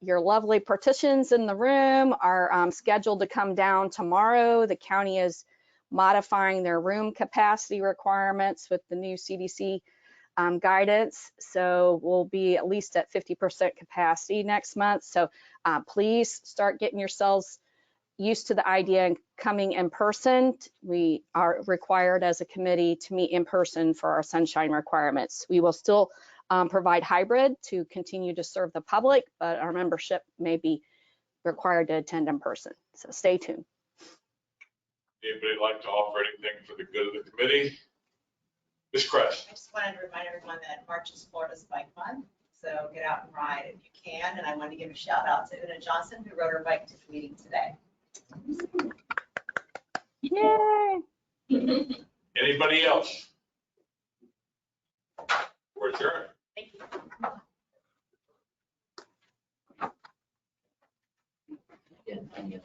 Your lovely partitions in the room are scheduled to come down tomorrow. The county is modifying their room capacity requirements with the new CDC guidance. So we'll be at least at 50% capacity next month. So please start getting yourselves used to the idea and coming in person. We are required as a committee to meet in person for our sunshine requirements. We will still provide hybrid to continue to serve the public, but our membership may be required to attend in person. So stay tuned. Anybody like to offer anything for the good of the committee? Ms. Kress. I just wanted to remind everyone that March is Florida's Bike Month, so get out and ride if you can. And I want to give a shout out to Una Johnson, who rode her bike to the meeting today. Yay! Anybody else? We're adjourned. Thank you.